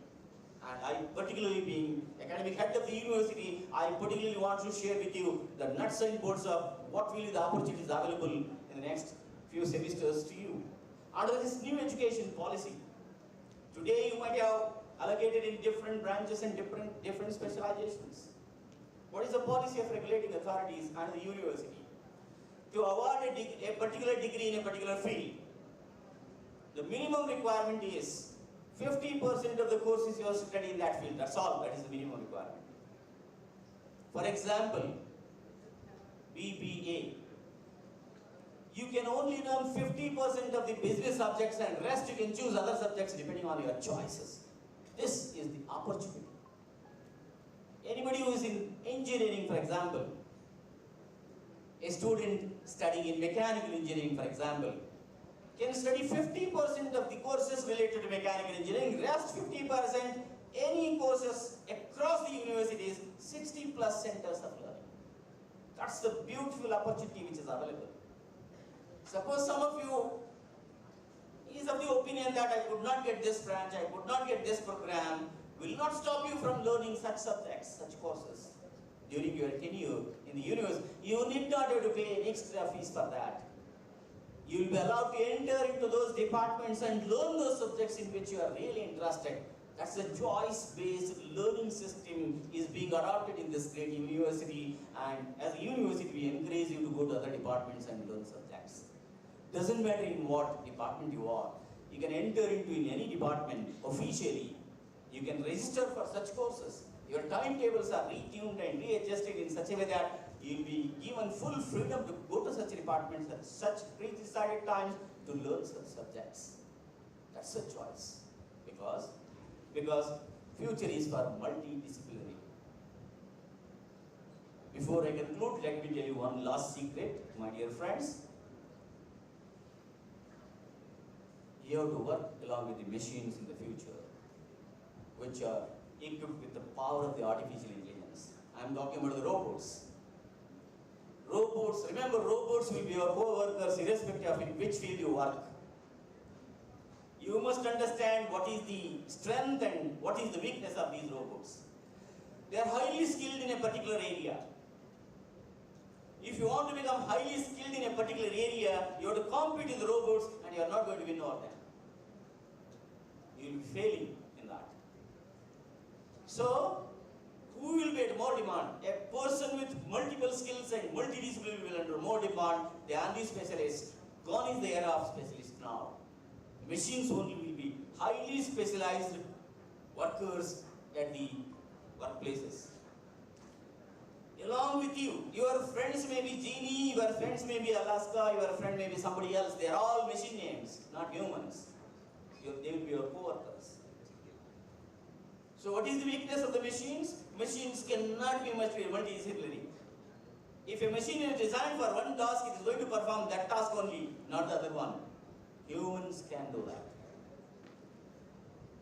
And I, particularly being academic head of the university, I particularly want to share with you the nuts and bolts of what will be the opportunities available in the next few semesters to you. Under this new education policy, today you might have allocated in different branches and different specializations. What is the policy of regulating authorities under the university? To award a particular degree in a particular field, the minimum requirement is 50% of the courses you have studied in that field. That's all. That is the minimum requirement. For example, BBA. You can only learn 50% of the business subjects, and rest you can choose other subjects depending on your choices. This is the opportunity. Anybody who is in engineering, for example, a student studying in mechanical engineering, for example, can study 50% of the courses related to mechanical engineering, rest 50% any courses across the universities, 60+ centers of learning. That's the beautiful opportunity which is available. Suppose some of you is of the opinion that I could not get this branch, I could not get this program, will not stop you from learning such subjects, such courses during your tenure in the university. You need not have to pay an extra fees for that. You will be allowed to enter into those departments and learn those subjects in which you are really interested. That's a choice-based learning system is being adopted in this great university, and as a university we encourage you to go to other departments and learn subjects. Doesn't matter in what department you are. You can enter into in any department officially. You can register for such courses. Your timetables are retuned and readjusted in such a way that you will be given full freedom to go to such departments at such pre-decided times to learn such subjects. That's a choice. Because future is for multidisciplinary. Before I conclude, let me tell you one last secret, my dear friends. You have to work along with the machines in the future, which are equipped with the power of the artificial intelligence. I am talking about the robots. Robots, remember, robots will be your co-workers irrespective of in which field you work. You must understand what is the strength and what is the weakness of these robots. They are highly skilled in a particular area. If you want to become highly skilled in a particular area, you have to compete with the robots and you are not going to win over them. You will be failing in that. So, who who will be at more demand? A person with multiple skills and multidisciplinary will under more demand than the specialists. Gone is the era of specialists now. Machines only will be highly specialized workers at the workplaces. Along with you, your friends may be Genie, your friends may be Alaska, your friend may be somebody else. They are all machine names, not humans. They will be your co-workers. So what is the weakness of the machines? Machines cannot be multidisciplinary. If a machine is designed for one task, it is going to perform that task only, not the other one. Humans can do that.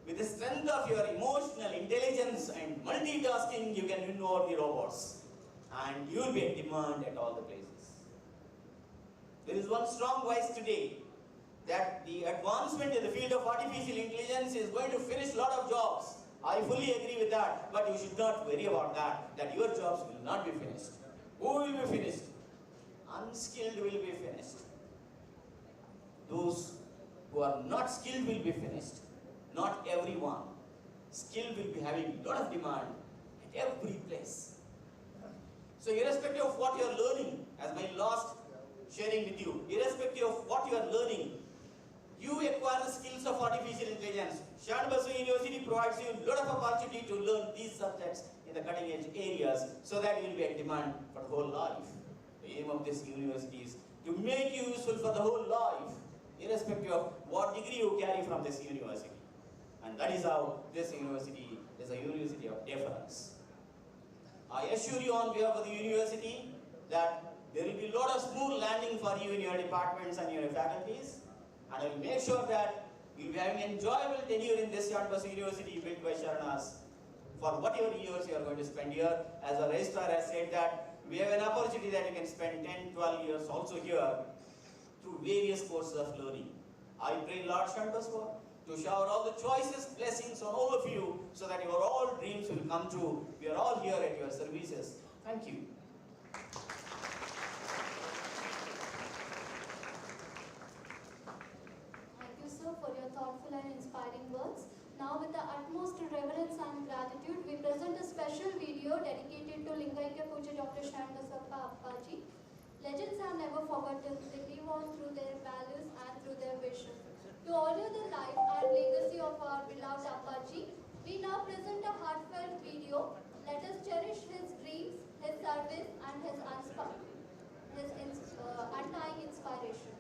With the strength of your emotional intelligence and multitasking, you can win over the robots. And you will be in demand at all the places. There is one strong voice today that the advancement in the field of artificial intelligence is going to finish a lot of jobs. I fully agree with that, but you should not worry about that your jobs will not be finished. Who will be finished? Unskilled will be finished. Those who are not skilled will be finished. Not everyone. Skill will be having a lot of demand at every place. So irrespective of what you are learning, as my last sharing with you, irrespective of what you are learning, you acquire the skills of artificial intelligence. Sharnbasva University provides you a lot of opportunity to learn these subjects in the cutting edge areas so that you will be in demand for the whole life. The aim of this university is to make you useful for the whole life, irrespective of what degree you carry from this university. And that is how this university is a university of deference. I assure you on behalf of the university that there will be a lot of smooth landing for you in your departments and your faculties. And I will make sure that you will be having enjoyable tenure in this Sharnbasva University built by Sharnas for whatever years you are going to spend here. As our registrar has said that we have an opportunity that you can spend 10, 12 years also here through various courses of learning. I pray Lord Sharnbasva to shower all the choicest blessings on all of you so that your all dreams will come true. We are all here at your services. Thank you. Thank you, sir, for your thoughtful and inspiring words. Now, with the utmost reverence and gratitude, we present a special video dedicated to Lingaikya Puja Dr. Sharnbasva Appaji. Legends have never forgotten. They live on through their values and through their vision. To honor the life and legacy of our beloved Appaji, we now present a heartfelt video. Let us cherish his dreams, his service, and his undying inspiration.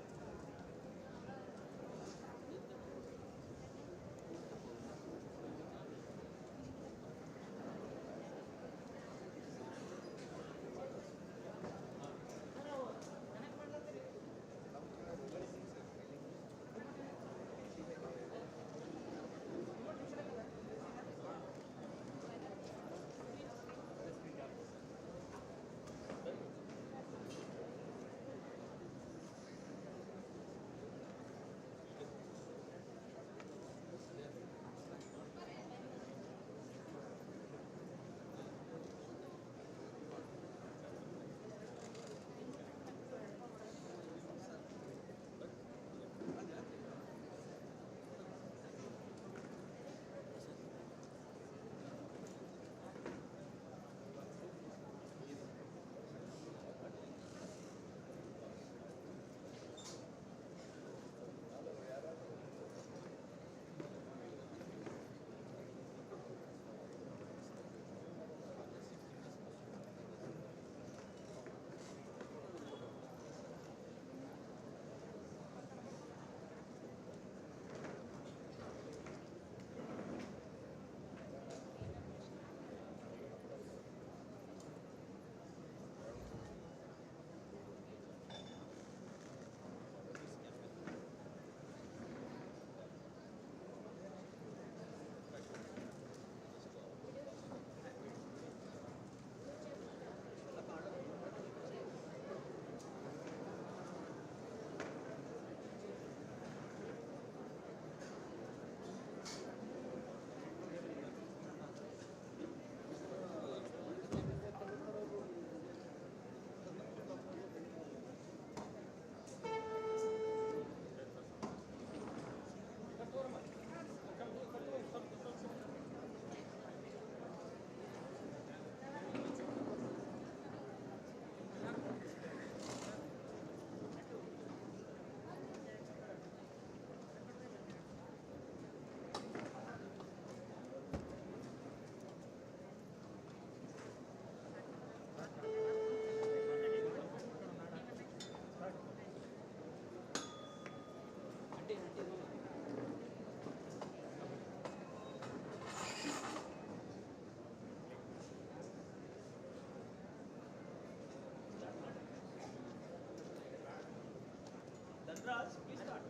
Raj, please start.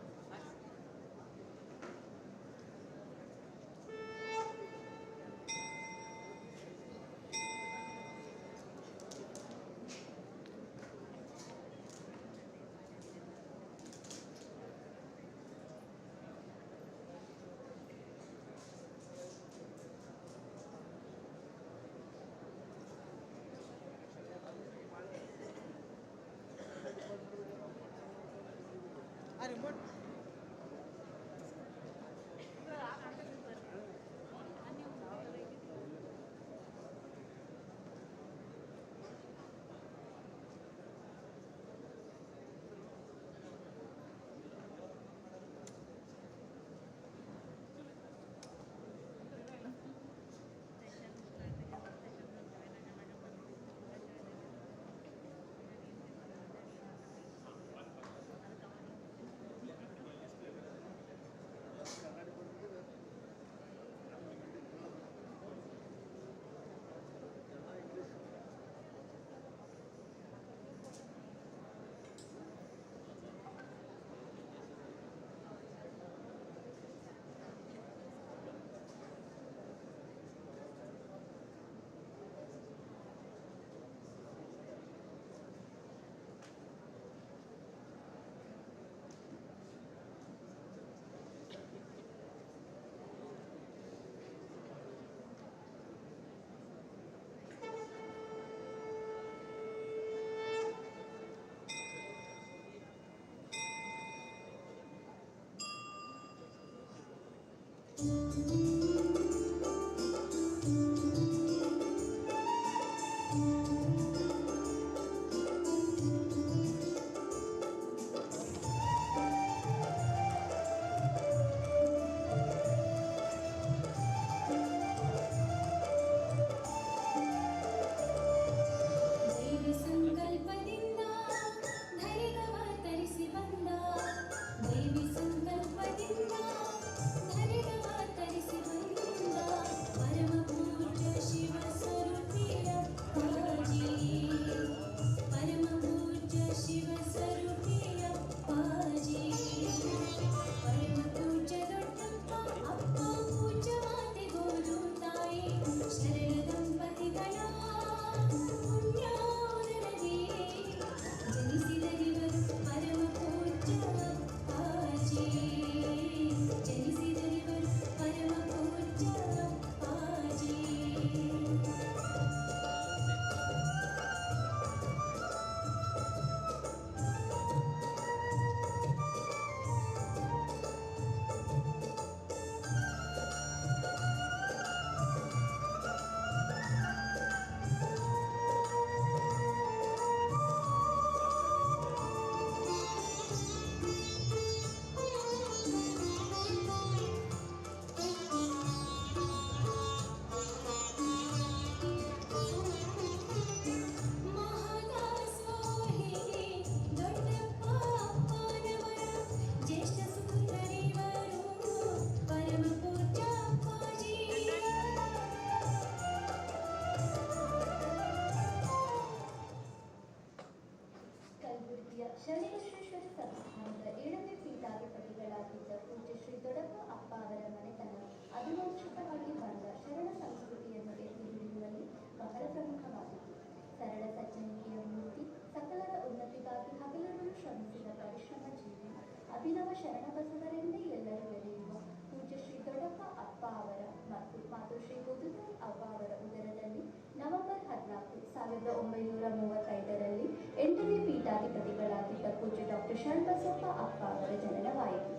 ಕಲಬುರಗಿಯ ಶರಣಬಸವೇಶ್ವರ ಸಂಸ್ಥಾನದ 7ನೇ ಪೀಠಾಧಿಪತಿಗಳಾಗಿದ್ದ ಪೂಜ್ಯ ಶ್ರೀ ದೊಡ್ಡಪ್ಪ ಅಪ್ಪ ಅವರ ಮನೆತನ ಅನುವಂಶಿಕವಾಗಿ ಬಂದ ಶರಣ ಸಂಸ್ಕೃತಿಯನ್ನು ಎತ್ತಿ ಹಿಡಿಯುವಲ್ಲಿ ಬಹಳ ಪ್ರಮುಖವಾಗಿತ್ತು. ಸರಳ ಸಜ್ಜನಿಕೆಯ ಮೂರ್ತಿ, ಸಕಲರ ಉನ್ನತಿಗಾಗಿ ಹಗಲಿರುಳು ಶ್ರಮಿಸಿದ ಪರಿಶ್ರಮ ಜೀವಿ, ಅಭಿನವ ಶರಣಬಸವರೆಂದೇ ಎಲ್ಲರೂ ಬೆರೆಯುವ ಪೂಜ್ಯ ಶ್ರೀ ದೊಡ್ಡಪ್ಪ ಅಪ್ಪ ಅವರ ಮತ್ತು ಮಾತೋಶ್ರೀ ಗೋದುತಾಯಿ ಅವ್ವ ಅವರ ಉದರದಲ್ಲಿ ನವೆಂಬರ್ 14, 1935ರಲ್ಲಿ 8ನೇ ಪೀಠಾಧಿಪತಿಗಳಾಗಿದ್ದ ಪೂಜ್ಯ ಡಾಕ್ಟರ್ ಶರಣಬಸಪ್ಪ ಅಪ್ಪ ಅವರ ಜನನವಾಯಿತು.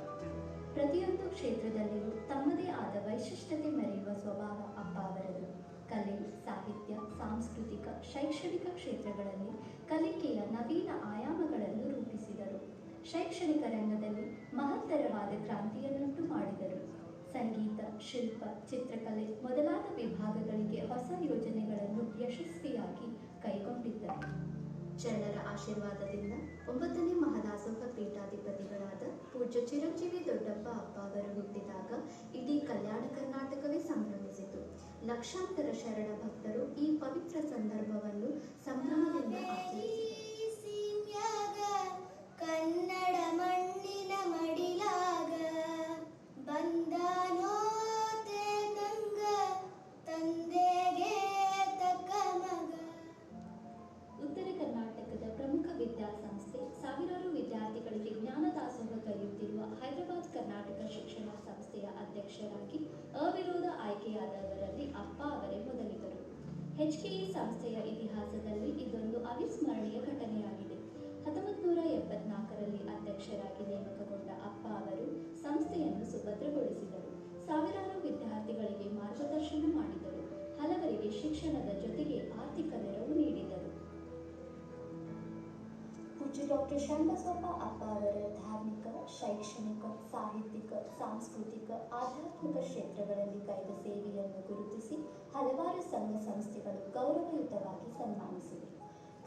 ಪ್ರತಿಯೊಂದು ಕ್ಷೇತ್ರದಲ್ಲಿಯೂ ತಮ್ಮದೇ ಆದ ವೈಶಿಷ್ಟ್ಯತೆ ಮೆರೆಯುವ ಸ್ವಭಾವ ಅಪ್ಪ ಅವರದು. ಕಲೆ, ಸಾಹಿತ್ಯ, ಸಾಂಸ್ಕೃತಿಕ, ಶೈಕ್ಷಣಿಕ ಕ್ಷೇತ್ರಗಳಲ್ಲಿ ಕಲಿಕೆಯ ನವೀನ ಆಯಾಮಗಳನ್ನು ರೂಪಿಸಿದರು. ಶೈಕ್ಷಣಿಕ ರಂಗದಲ್ಲಿ ಮಹತ್ತರವಾದ ಕ್ರಾಂತಿಯನ್ನುಂಟು ಮಾಡಿದರು. ಸಂಗೀತ, ಶಿಲ್ಪ, ಚಿತ್ರಕಲೆ ಮೊದಲಾದ ವಿಭಾಗಗಳಿಗೆ ಹೊಸ ಯೋಜನೆಗಳನ್ನು ಯಶಸ್ವಿಯಾಗಿ ಕೈಗೊಂಡಿದ್ದರು. ಶರಣರ ಆಶೀರ್ವಾದದಿಂದ 9ನೇ ಮಹದಾಸೋಹ ಪೀಠಾಧಿಪತಿಗಳಾದ ಪೂಜ್ಯ ಚಿರಂಜೀವಿ ದೊಡ್ಡಪ್ಪ ಅಪ್ಪ ಅವರು ಹುಟ್ಟಿದಾಗ ಇಡೀ ಕಲ್ಯಾಣ ಕರ್ನಾಟಕವೇ ಸಂಭ್ರಮಿಸಿತು. ಲಕ್ಷಾಂತರ ಶರಣ ಭಕ್ತರು ಈ ಪವಿತ್ರ ಸಂದರ್ಭವನ್ನು ಸಂಭ್ರಮದಿಂದ ಆಚರಿಸಿದರು. ಕನ್ನಡ ಮಣ್ಣಿ ಹೈದರಾಬಾದ್ ಕರ್ನಾಟಕ ಶಿಕ್ಷಣ ಸಂಸ್ಥೆಯ ಅಧ್ಯಕ್ಷರಾಗಿ ಅವಿರೋಧ ಆಯ್ಕೆಯಾದವರಲ್ಲಿ ಅಪ್ಪ ಅವರೇ ಮೊದಲಿಗರು. HKE ಸಂಸ್ಥೆಯ ಇತಿಹಾಸದಲ್ಲಿ ಇದೊಂದು ಅವಿಸ್ಮರಣೀಯ ಘಟನೆಯಾಗಿದೆ. 1974ರಲ್ಲಿ ಅಧ್ಯಕ್ಷರಾಗಿ ನೇಮಕಗೊಂಡ ಅಪ್ಪ ಅವರು ಸಂಸ್ಥೆಯನ್ನು ಸುಭದ್ರಗೊಳಿಸಿದರು. ಸಾವಿರಾರು ವಿದ್ಯಾರ್ಥಿಗಳಿಗೆ ಮಾರ್ಗದರ್ಶನ ಮಾಡಿದರು. ಹಲವರಿಗೆ ಶಿಕ್ಷಣದ ಜೊತೆಗೆ ಆರ್ಥಿಕ ನೆರವು ನೀಡಿದರು. ಪೂಜ್ಯ ಡಾಕ್ಟರ್ ಶರಣಬಸವಪ್ಪ ಅಪ್ಪ ಅವರ ಧಾರ್ಮಿಕ, ಶೈಕ್ಷಣಿಕ, ಸಾಹಿತ್ಯಿಕ, ಸಾಂಸ್ಕೃತಿಕ, ಆಧ್ಯಾತ್ಮಿಕ ಕ್ಷೇತ್ರಗಳಲ್ಲಿ ಕೈದ ಸೇವೆಯನ್ನು ಗುರುತಿಸಿ ಹಲವಾರು ಸಂಘ ಸಂಸ್ಥೆಗಳು ಗೌರವಯುತವಾಗಿ ಸನ್ಮಾನಿಸಿವೆ.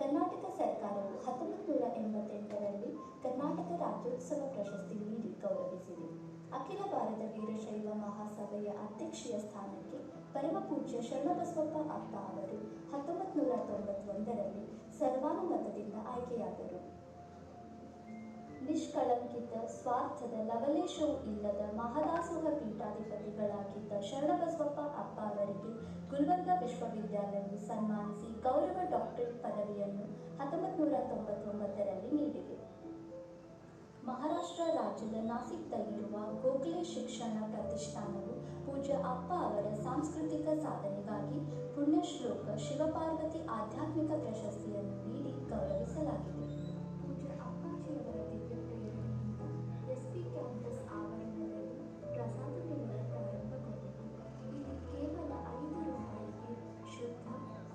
ಕರ್ನಾಟಕ ಸರ್ಕಾರವು 1988ರಲ್ಲಿ ಕರ್ನಾಟಕ ರಾಜ್ಯೋತ್ಸವ ಪ್ರಶಸ್ತಿ ನೀಡಿ ಗೌರವಿಸಿದೆ. ಅಖಿಲ ಭಾರತ ವೀರಶೈವ ಮಹಾಸಭೆಯ ಅಧ್ಯಕ್ಷೀಯ ಸ್ಥಾನಕ್ಕೆ ಪರಮ ಪೂಜ್ಯ ಶರಣಬಸವಪ್ಪ ಅಪ್ಪ ಅವರು 1991ರಲ್ಲಿ ಸರ್ವಾನುಮತದಿಂದ ಆಯ್ಕೆಯಾದರು. ನಿಷ್ಕಳಂಕಿತ, ಸ್ವಾರ್ಥದ ಲವಲೇಶವೂ ಇಲ್ಲದ ಮಹಾದಾಸೋಹ ಪೀಠಾಧಿಪತಿಗಳಾಗಿದ್ದ ಶರಣಬಸವಪ್ಪ ಅಪ್ಪ ಅವರಿಗೆ ಗುಲ್ಬರ್ಗ ವಿಶ್ವವಿದ್ಯಾಲಯವು ಸನ್ಮಾನಿಸಿ ಗೌರವ ಡಾಕ್ಟರೇಟ್ ಪದವಿಯನ್ನು 1999ರಲ್ಲಿ ನೀಡಿದೆ. ಮಹಾರಾಷ್ಟ್ರ ರಾಜ್ಯದ ನಾಸಿಕ್ನಲ್ಲಿರುವ ಗೋಖಲೆ ಶಿಕ್ಷಣ ಪ್ರತಿಷ್ಠಾನವು ಪೂಜ್ಯ ಅಪ್ಪ ಅವರ ಸಾಂಸ್ಕೃತಿಕ ಸಾಧನೆಗಾಗಿ ಪುಣ್ಯಶ್ಲೋಕ ಶಿವಪಾರ್ವತಿ ಆಧ್ಯಾತ್ಮಿಕ ಪ್ರಶಸ್ತಿಯನ್ನು ನೀಡಿ ಗೌರವಿಸಲಾಗಿದೆ. ಪೂಜ್ಯ ಅಪ್ಪಾಜಿಯವರ ದಿವ್ಯ ಪ್ರೇರಣೆಯಿಂದ SP ಕ್ಯಾಂಪಸ್ ಆವರಣದಲ್ಲಿ ಪ್ರಸಾದ ವಿನಿಮಯ ಪ್ರಾರಂಭಗೊಂಡಿತು. ಇಲ್ಲಿ ಕೇವಲ 5 ರೂಪಾಯಿಗೆ ಶುದ್ಧ,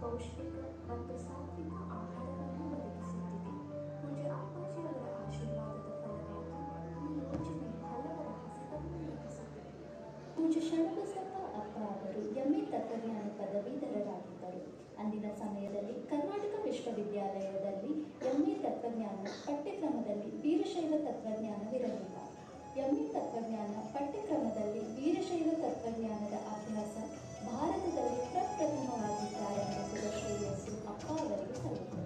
ಪೌಷ್ಟಿಕ ಮತ್ತು ಸಾತ್ವಿಕ ಆಹಾರವನ್ನು ಒದಗಿಸುತ್ತಿದೆ. ಪೂಜ್ಯ ಅಪ್ಪಾಜಿಯವರ ಆಶೀರ್ವಾದದ ಫಲವಾಗಿ ಈ ಯೋಜನೆ ಹಲವರ ಹಸಿವನ್ನು ನೀಗಿಸುತ್ತಿದೆ. ಪೂಜ್ಯ ಶರಣಬಸವಪ್ಪ ಅಪ್ಪ ಅವರು MA ತತ್ವಜ್ಞಾನ ಪದವೀಧರರಾಗಿದ್ದರು. ಅಂದಿನ ಸಮಯದಲ್ಲಿ ಕರ್ನಾಟಕ ವಿಶ್ವವಿದ್ಯಾಲಯದಲ್ಲಿ MA ತತ್ವಜ್ಞಾನ ಪಠ್ಯಕ್ರಮದಲ್ಲಿ ವೀರಶೈವ ತತ್ವಜ್ಞಾನವಿರಲಿಲ್ಲ. MA ತತ್ವಜ್ಞಾನ ಪಠ್ಯಕ್ರಮದಲ್ಲಿ ವೀರಶೈವ ತತ್ವಜ್ಞಾನದ ಅಭ್ಯಾಸ ಭಾರತದಲ್ಲಿ ಪ್ರಪ್ರಥಮವಾಗಿ ಪ್ರಾರಂಭಿಸಿದ ಶ್ರೇಯಸ್ಸು ಅಪ್ಪ ಅವರಿಗೆ ಸಲ್ಲಿತು.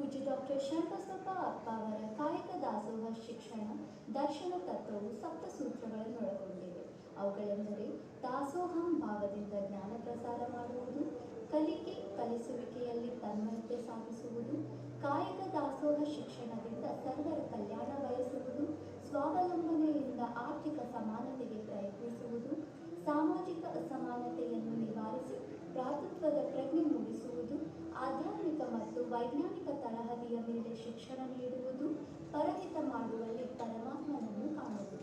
ಪೂಜ್ಯ ಡಾಕ್ಟರ್ ಶರಣಬಸವಪ್ಪ ಅಪ್ಪ ಅವರ ಕಾಯಕ ದಾಸೋಹ ಶಿಕ್ಷಣ ದರ್ಶನ ತತ್ವವು ಸಪ್ತ ಸೂತ್ರಗಳನ್ನೊಳಗೊಂಡಿವೆ. ಅವುಗಳೆಂದರೆ ದಾಸೋಹಂ ಭಾವದಿಂದ ಜ್ಞಾನ ಪ್ರಸಾರ ಮಾಡುವುದು, ಕಲಿಕೆ ಕಲಿಸುವಿಕೆಯಲ್ಲಿ ತನ್ಮಯತೆ ಸಾಧಿಸುವುದು, ಕಾಯಕ ದಾಸೋಹ ಶಿಕ್ಷಣದಿಂದ ಸರ್ವರ ಕಲ್ಯಾಣ ಬಯಸುವುದು, ಸ್ವಾವಲಂಬನೆಯಿಂದ ಆರ್ಥಿಕ ಸಮಾನತೆಗೆ ಪ್ರಯತ್ನಿಸುವುದು, ಸಾಮಾಜಿಕ ಅಸಮಾನತೆಯನ್ನು ನಿವಾರಿಸಿ ಭ್ರಾತೃತ್ವದ ಪ್ರಜ್ಞೆ ಮೂಡಿಸುವುದು, ಆಧ್ಯಾತ್ಮಿಕ ಮತ್ತು ವೈಜ್ಞಾನಿಕ ತಳಹದಿಯ ಮೇಲೆ ಶಿಕ್ಷಣ ನೀಡುವುದು, ಪರಹಿತ ಮಾಡುವಲ್ಲಿ ಪರಮಾತ್ಮನನ್ನು ಕಾಣುವುದು.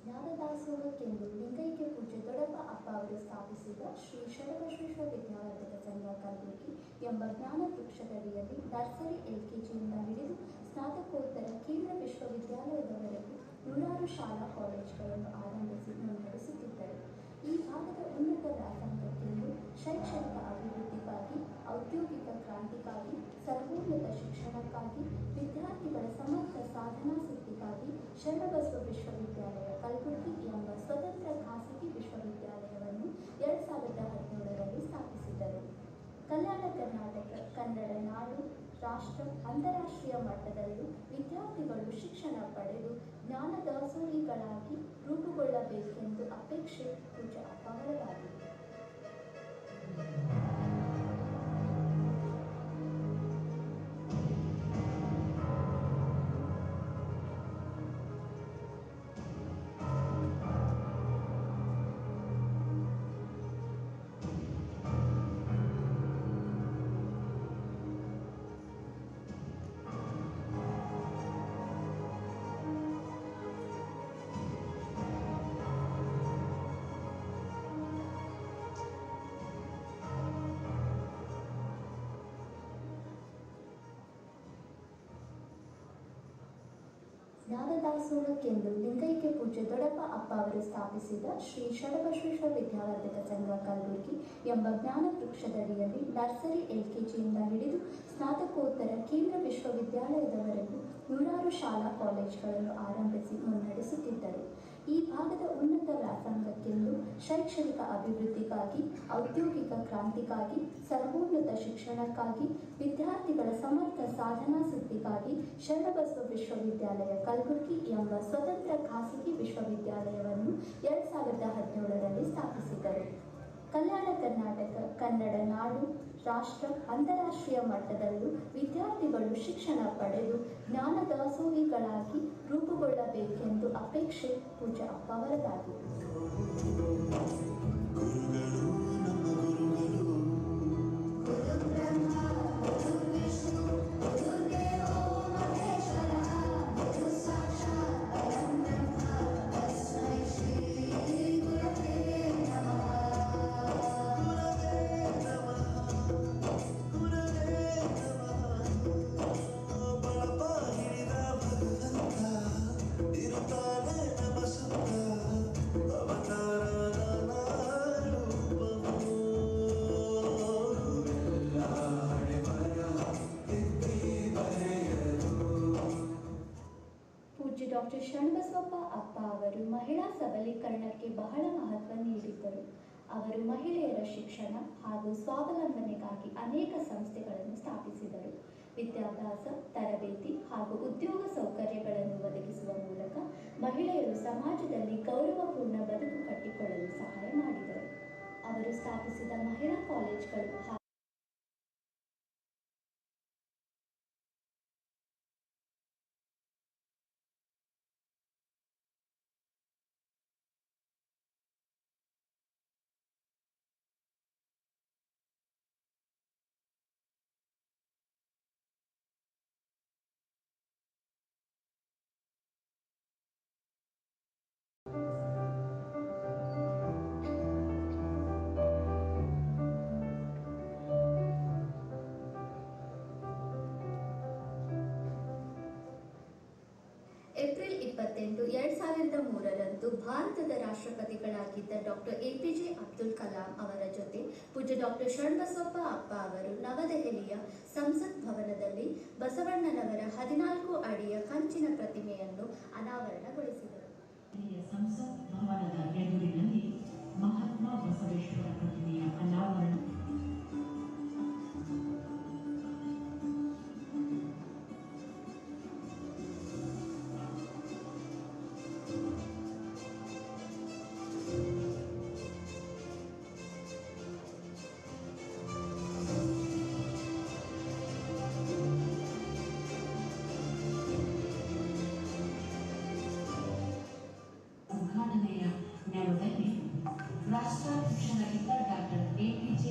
ಜ್ಞಾನದಾಸೋಹಕ್ಕೆಂದು ಲಿಂಗೈಕ್ಯ ಪೂಜ್ಯ ದೊಡ್ಡಪ್ಪ ಅಪ್ಪ ಅವರು ಸ್ಥಾಪಿಸಿದ ಶ್ರೀ ಷಡಬಸವೇಶ್ವರ ವಿದ್ಯಾವರ್ಧಕ ಸಂಘ ಕಲಬುರಗಿ ಎಂಬ ಜ್ಞಾನ ವೃಕ್ಷದಡಿಯಲ್ಲಿ ನರ್ಸರಿ LKGಯಿಂದ ಹಿಡಿದು ಸ್ನಾತಕೋತ್ತರ ಕೇಂದ್ರ ವಿಶ್ವವಿದ್ಯಾಲಯದವರೆಗೂ 100 ಶಾಲಾ ಕಾಲೇಜುಗಳನ್ನು ಆರಂಭಿಸಿ ಮುನ್ನಡೆಸುತ್ತಿದ್ದರು. ಈ ಭಾಗದ ಉನ್ನತ ವ್ಯಾಸಂಗಕ್ಕೆಂದು ಶೈಕ್ಷಣಿಕ ಅಭಿವೃದ್ಧಿಗಾಗಿ, ಔದ್ಯೋಗಿಕ ಕ್ರಾಂತಿಗಾಗಿ, ಸರ್ವೋನ್ನತ ಶಿಕ್ಷಣಕ್ಕಾಗಿ, ವಿದ್ಯಾರ್ಥಿಗಳ ಸಮರ್ಥ ಸಾಧನಾಸಕ್ತಿಗಾಗಿ ಶರಣಬಸವ ವಿಶ್ವವಿದ್ಯಾಲಯ ಕಲಬುರಗಿ ಎಂಬ ಸ್ವತಂತ್ರ ಖಾಸಗಿ ವಿಶ್ವವಿದ್ಯಾಲಯವನ್ನು 2017ರಲ್ಲಿ ಸ್ಥಾಪಿಸಿದರು. ಕಲ್ಯಾಣ ಕರ್ನಾಟಕ, ಕನ್ನಡ ನಾಡು, ರಾಷ್ಟ್ರ ಅಂತಾರಾಷ್ಟ್ರೀಯ ಮಟ್ಟದಲ್ಲೂ ವಿದ್ಯಾರ್ಥಿಗಳು ಶಿಕ್ಷಣ ಪಡೆದು ಜ್ಞಾನ ದಾಸೋಹಿಗಳಾಗಿ ರೂಪುಗೊಳ್ಳಬೇಕೆಂದು ಅಪೇಕ್ಷೆ ಪೂಜ್ಯ ಅಪ್ಪವರದಾಗಿದೆ. ಜ್ಞಾನದಾಸೋಹಕ್ಕೆಂದು ಲಿಂಗೈಕ್ಯ ಪೂಜ್ಯ ದೊಡ್ಡಪ್ಪ ಅಪ್ಪ ಅವರು ಸ್ಥಾಪಿಸಿದ ಶ್ರೀ ಷಡಬಸವೇಶ್ವರ ವಿದ್ಯಾವರ್ಧಕ ಸಂಘ ಕಲಬುರಗಿ ಎಂಬ ಜ್ಞಾನ ವೃಕ್ಷದಡಿಯಲ್ಲಿ ನರ್ಸರಿ LKGಯಿಂದ ಹಿಡಿದು ಸ್ನಾತಕೋತ್ತರ ಕೇಂದ್ರ ವಿಶ್ವವಿದ್ಯಾಲಯದವರೆಗೂ ನೂರಾರು ಶಾಲಾ ಕಾಲೇಜುಗಳನ್ನು ಆರಂಭಿಸಿ ಮುನ್ನಡೆಸುತ್ತಿದ್ದರು. ಈ ಭಾಗದ ಉನ್ನತ ವ್ಯಾಸಂಗಕ್ಕೆಂದು ಶೈಕ್ಷಣಿಕ ಅಭಿವೃದ್ಧಿಗಾಗಿ, ಔದ್ಯೋಗಿಕ ಕ್ರಾಂತಿಗಾಗಿ, ಸರ್ವೋನ್ನತ ಶಿಕ್ಷಣಕ್ಕಾಗಿ, ವಿದ್ಯಾರ್ಥಿಗಳ ಸಮರ್ಥ ಸಾಧನಾ ಸಿದ್ಧಿಗಾಗಿ ಶರಣಬಸವ ವಿಶ್ವವಿದ್ಯಾಲಯ ಕಲಬುರಗಿ ಎಂಬ ಸ್ವತಂತ್ರ ಖಾಸಗಿ ವಿಶ್ವವಿದ್ಯಾಲಯವನ್ನು 2017ರಲ್ಲಿ ಸ್ಥಾಪಿಸಿದರು. ಕಲ್ಯಾಣ ಕರ್ನಾಟಕ, ಕನ್ನಡ ನಾಡು, ರಾಷ್ಟ್ರ ಅಂತಾರಾಷ್ಟ್ರೀಯ ಮಟ್ಟದಲ್ಲೂ ವಿದ್ಯಾರ್ಥಿಗಳು ಶಿಕ್ಷಣ ಪಡೆದು ಜ್ಞಾನ ದಾಸೋಹಿಗಳಾಗಿ ರೂಪುಗೊಳ್ಳಬೇಕೆಂದು ಅಪೇಕ್ಷೆ ಪೂಜ್ಯ ಅಪ್ಪವರದಾಗಿದೆ. ಡಾಕ್ಟರ್ ಶರ್ಣಬಸವಪ್ಪ ಅಪ್ಪ ಅವರು ಮಹಿಳಾ ಸಬಲೀಕರಣಕ್ಕೆ ಬಹಳ ಮಹತ್ವ ನೀಡಿದ್ದರು. ಅವರು ಮಹಿಳೆಯರ ಶಿಕ್ಷಣ ಹಾಗೂ ಸ್ವಾವಲಂಬನೆಗಾಗಿ ಅನೇಕ ಸಂಸ್ಥೆಗಳನ್ನು ಸ್ಥಾಪಿಸಿದರು. ವಿದ್ಯಾಭ್ಯಾಸ, ತರಬೇತಿ ಹಾಗೂ ಉದ್ಯೋಗ ಸೌಕರ್ಯಗಳನ್ನು ಒದಗಿಸುವ ಮೂಲಕ ಮಹಿಳೆಯರು ಸಮಾಜದಲ್ಲಿ ಗೌರವಪೂರ್ಣ ಬದುಕು ಕಟ್ಟಿಕೊಳ್ಳಲು ಸಹಾಯ ಮಾಡಿದರು. ಅವರು ಸ್ಥಾಪಿಸಿದ ಮಹಿಳಾ ಕಾಲೇಜುಗಳು ಏಪ್ರಿಲ್ 28, 2003ರಂದು ಭಾರತದ ರಾಷ್ಟ್ರಪತಿಗಳಾಗಿದ್ದ ಡಾಕ್ಟರ್ APJ ಅಬ್ದುಲ್ ಕಲಾಂ ಅವರ ಜೊತೆ ಪೂಜ್ಯ ಡಾಕ್ಟರ್ ಶರ್ಣಬಸವಪ್ಪ ಅಪ್ಪ ಅವರು ನವದೆಹಲಿಯ ಸಂಸತ್ ಭವನದಲ್ಲಿ ಬಸವಣ್ಣನವರ 14 ಅಡಿಯ ಕಂಚಿನ ಪ್ರತಿಮೆಯನ್ನು ಅನಾವರಣಗೊಳಿಸಿದರು. ಸಂಸತ್ ಭವನದ ಎದುರಿನಲ್ಲಿ ಮಹಾತ್ಮ ಬಸವೇಶ್ವರ ಪ್ರತಿಮೆಯ ಅನಾವರಣ ಉದ್ಘಾಟನೆಯ ನೆರದಲ್ಲಿ ರಾಷ್ಟ್ರಾಧ್ಯಕ್ಷರಾಗಿದ್ದ ಡಾಕ್ಟರ್ APJ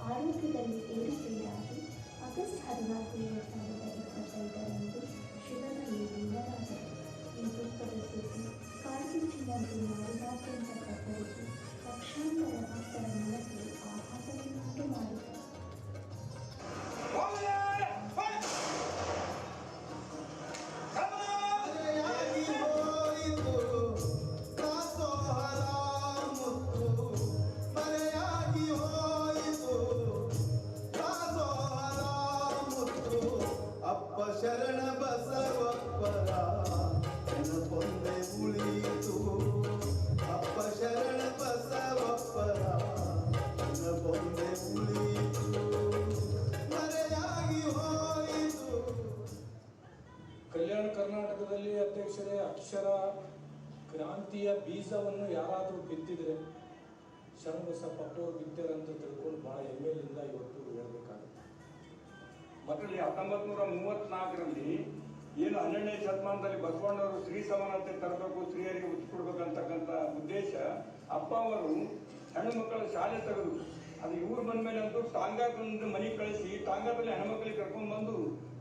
ಆರೋಗ್ಯದಲ್ಲಿ ಏರುಪೇರಾಗಿ ಆಗಸ್ಟ್ 14, 2025ರಂದು ಶಿವನಲ್ಲಿ ಲೀನರಾದರು. ಈ ದುಃಖದ ಸುದ್ದಿ ಕಾಡ್ಗಿಚ್ಚಿನಂತೆ ನಾಡಿನಾದ್ಯಂತ ಪಸರಿಸಿ ಲಕ್ಷಾಂತರ ಭಕ್ತರ ಮನಸ್ಸಿಗೆ ಆಘಾತವನ್ನುಂಟು ಮಾಡಿತು. ಶರಣ ಬಸವಪ್ಪರ ನೆನಪೊಂದೆ ಉಳಿಯಿತು. ಅಪ್ಪ ಶರಣ ಬಸವಪ್ಪರ ನೆನಪೊಂದೆ ಉಳಿಯಿತು, ಮರೆಯಾಗಿ ಹೋಯಿತು. ಕಲ್ಯಾಣ ಕರ್ನಾಟಕದಲ್ಲಿ ಅಧ್ಯಕ್ಷರೇ, ಅಕ್ಷರ ಕ್ರಾಂತಿಯ ಬೀಜವನ್ನು ಯಾರಾದರೂ ಬಿತ್ತಿದ್ರೆ ಶರಣಬಸಪ್ಪ ಅವರು ಬಿತ್ತರಂತ ತಿಳ್ಕೊಂಡು ಬಹಳ ಹೆಮ್ಮೆಯಿಂದ ಇವತ್ತು ಹೇಳಬೇಕಾಗುತ್ತೆ. ಮತ್ತು 1934ರಲ್ಲಿ ಏನು 12ನೇ ಶತಮಾನದಲ್ಲಿ ಬಸವಣ್ಣವರು ಸ್ತ್ರೀ ಸಮಾನತೆ ತರಬೇಕು, ಸ್ತ್ರೀಯರಿಗೆ ಒತ್ತು ಕೊಡ್ಬೇಕಂತಕ್ಕಂಥ ಉದ್ದೇಶ ಅಪ್ಪ ಅವರು ಹೆಣ್ಣು ಮಕ್ಕಳ ಶಾಲೆ ತೆಗೆದು ಅದು ಇವ್ರು ಬಂದ ಮೇಲೆ ಅಂತೂ ಟಾಂಗಾದಿಂದ ಮನೆಗೆ ಕಳಿಸಿ ಟಾಂಗಾದಲ್ಲಿ ಹೆಣ್ಣು ಮಕ್ಕಳಿಗೆ ಕರ್ಕೊಂಡು ಬಂದು